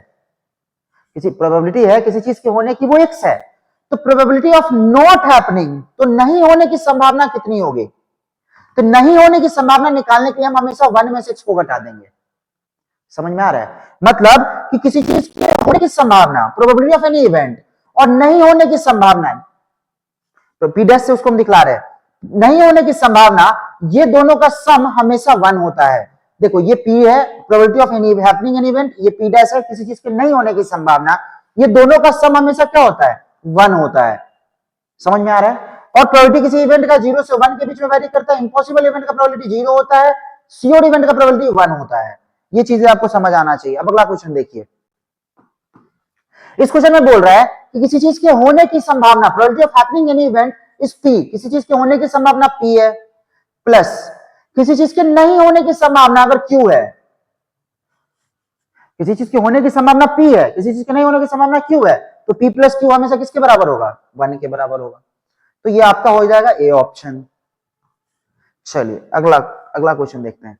किसी प्रोबेबिलिटी है किसी चीज के होने की वो x है, तो प्रोबेबिलिटी ऑफ नॉट हैपनिंग, तो नहीं होने की संभावना कितनी होगी, तो नहीं होने की संभावना निकालने के लिए हम हमेशा 1 में से x को घटा देंगे। समझ में आ रहा है? मतलब कि किसी चीज के होने की संभावना, प्रोबेबिलिटी ऑफ एनी इवेंट, और नहीं होने की संभावना, तो पी डैश से उसको हम दिखला रहे हैं, नहीं होने की संभावना, ये दोनों का सम हमेशा 1 होता है। देखो ये P है, probability of any happening an event, ये P डैश है, किसी चीज के नहीं होने की संभावना, ये दोनों का सम हमेशा क्या होता है, 1 होता है। समझ में आ रहा है? और प्रोबेबिलिटी किसी इवेंट का 0 से 1 के बीच में वेरी करता है, इंपॉसिबल इवेंट का प्रोबेबिलिटी 0 होता है, श्योर इवेंट का प्रोबेबिलिटी 1 होता है। ये चीजें आपको समझ आना चाहिए। अब अगला क्वेश्चन देखिए, इस क्वेश्चन में बोल रहा है कि किसी चीज के होने की संभावना, probability of happening any event is P, किसी चीज के होने की संभावना P है, प्लस किसी चीज के नहीं होने की संभावना अगर Q है, किसी चीज के होने की संभावना P है, किसी चीज के नहीं होने की संभावना Q है, तो P प्लस Q हमेशा किसके बराबर होगा, 1 के बराबर होगा। तो ये आपका हो जाएगा ए ऑप्शन। चलिए अगला अगला क्वेश्चन देखते हैं।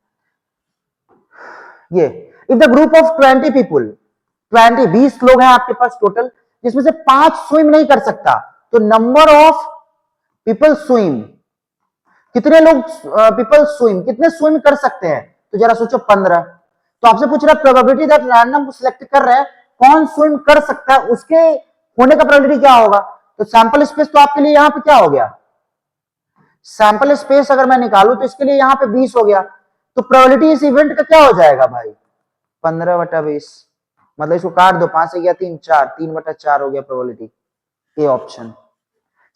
ये if the group of 20 people, 20 लोग हैं आपके पास टोटल, जिसमें से 5 स्विम नहीं कर सकता, तो नंबर ऑफ पीपल स्विम, कितने लोग पीपल स्विम, कितने स्विम कर सकते हैं, तो जरा सोचो 15। तो आपसे पूछ रहा है प्रोबेबिलिटी दैट रैंडम को सिलेक्ट कर रहे हैं कौन स्विम कर सकता है, उसके होने का प्रोबेबिलिटी क्या होगा। तो सैंपल स्पेस तो आपके लिए यहां पे क्या हो गया, सैंपल स्पेस अगर मैं निकालू तो इसके लिए यहां पे 20 हो गया, तो प्रोबेबिलिटी इस इवेंट का क्या हो जाएगा भाई, 15/20। मतलब इसको काट दो, 5 से गया 3, 4, 3/4 हो गया प्रोबेबिलिटी। A option.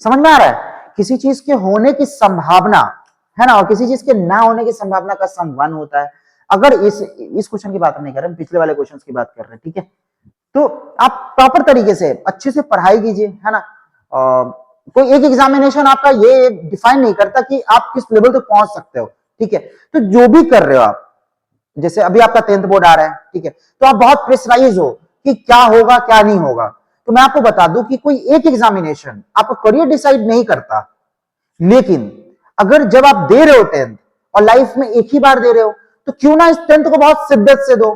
समझ में आ रहा है? किसी चीज के होने की संभावना है ना, और किसी चीज के ना होने की संभावना का सम 1 होता है। अगर इस क्वेश्चन की बात नहीं कर रहे, हम पिछले वाले क्वेश्चन की बात कर रहे हैं, ठीक है। तो आप प्रॉपर तरीके से अच्छे से पढ़ाई कीजिए, है ना। कोई एक एग्जामिनेशन आपका ये डिफाइन नहीं करता कि आप किस लेवल तक पहुंच सकते हो, ठीक है। तो जो भी कर रहे हो आप, जैसे अभी आपका 10th बोर्ड आ रहा है, ठीक है, तो आप बहुत प्रेशराइज हो कि क्या होगा क्या नहीं होगा। तो मैं आपको बता दूं कि कोई एक एग्जामिनेशन आपका करियर डिसाइड नहीं करता, लेकिन अगर जब आप दे रहे हो 10th और लाइफ में एक ही बार दे रहे हो, तो क्यों ना इस 10th को बहुत शिद्दत से दो,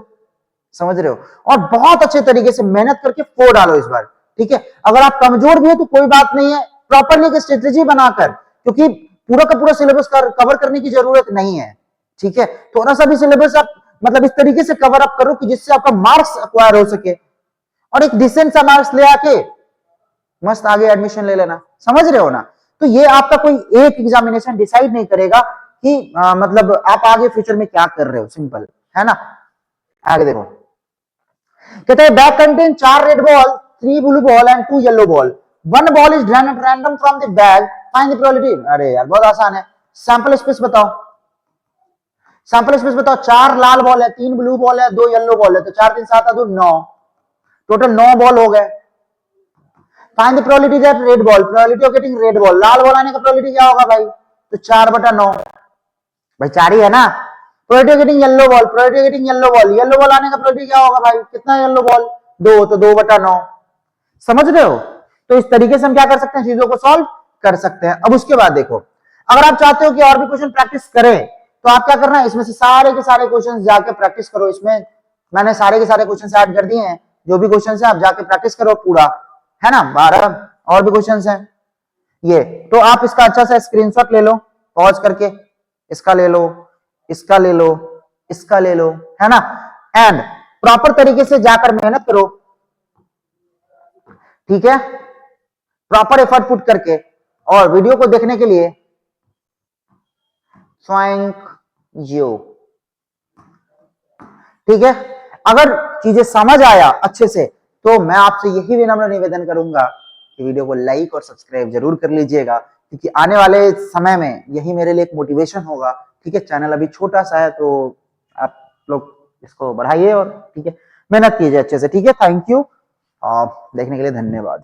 समझ रहे हो, और बहुत अच्छे तरीके से मेहनत करके 4 डालो इस बार, ठीक है। अगर आप कमजोर भी हो तो कोई बात नहीं है, प्रॉपरली एक स्ट्रेटेजी बनाकर, क्योंकि पूरा का पूरा सिलेबस कवर करने की जरूरत नहीं है, ठीक है। थोड़ा सा भी सिलेबस आप मतलब इस तरीके से कवर अप करो कि जिससे आपका मार्क्स एक्वायर हो सके, और एक डिसेंट सा मार्क्स ले आके मस्त आगे एडमिशन ले लेना, समझ रहे हो ना। तो ये आपका कोई एक एग्जामिनेशन डिसाइड नहीं करेगा कि मतलब आप आगे फ्यूचर में क्या कर रहे हो, सिंपल है ना। आगे देखो, कहते हैं bag contain 4 red ball, 3 blue ball and 2 yellow ball, 1 ball is drawn at random from the bag, find the probability. अरे यार बहुत आसान है, सैंपल स्पेस बताओ, सैंपल स्पेस बताओ। 4 लाल बॉल है, 3 ब्लू बॉल है, 2 येलो बॉल है, तो 4 3 7 तो 9, टोटल 9 बॉल हो गए। Find the probability that red ball, probability of getting red ball, Lal ball आने का प्रोबेबिलिटी क्या होगा भाई, तो 4/9, भाई 4 ही है ना। Probability of getting yellow ball, probability of getting yellow ball, yellow ball आने का प्रोबेबिलिटी क्या होगा भाई, कितना येलो बॉल, 2, तो 2/9। समझ रहे हो? तो इस तरीके से हम क्या कर सकते हैं, चीजों को सॉल्व कर सकते हैं। अब उसके बाद देखो, अगर आप चाहते हो कि और भी क्वेश्चन प्रैक्टिस करें, तो आप क्या करना है, इसमें से सारे के सारे क्वेश्चन जाके प्रैक्टिस करो। इसमें मैंने सारे के सारे क्वेश्चन ऐड कर दिए हैं, जो भी क्वेश्चन है आप जाके प्रैक्टिस करो पूरा, है ना। 12 और भी क्वेश्चन हैं ये, तो आप इसका अच्छा सा स्क्रीनशॉट ले लो, पॉज करके इसका ले लो, इसका ले लो, इसका ले लो, है ना। एंड प्रॉपर तरीके से जाकर मेहनत करो, ठीक है, प्रॉपर एफर्ट पुट करके। और वीडियो को देखने के लिए थैंक यू, ठीक है। अगर चीजें समझ आया अच्छे से, तो मैं आपसे यही विनम्र निवेदन करूंगा कि वीडियो को लाइक और सब्सक्राइब जरूर कर लीजिएगा, क्योंकि आने वाले समय में यही मेरे लिए एक मोटिवेशन होगा। ठीक है, चैनल अभी छोटा सा है तो आप लोग इसको बढ़ाइए और ठीक है मेहनत कीजिए अच्छे से। ठीक है, थैंक यू, देखने के लिए धन्यवाद।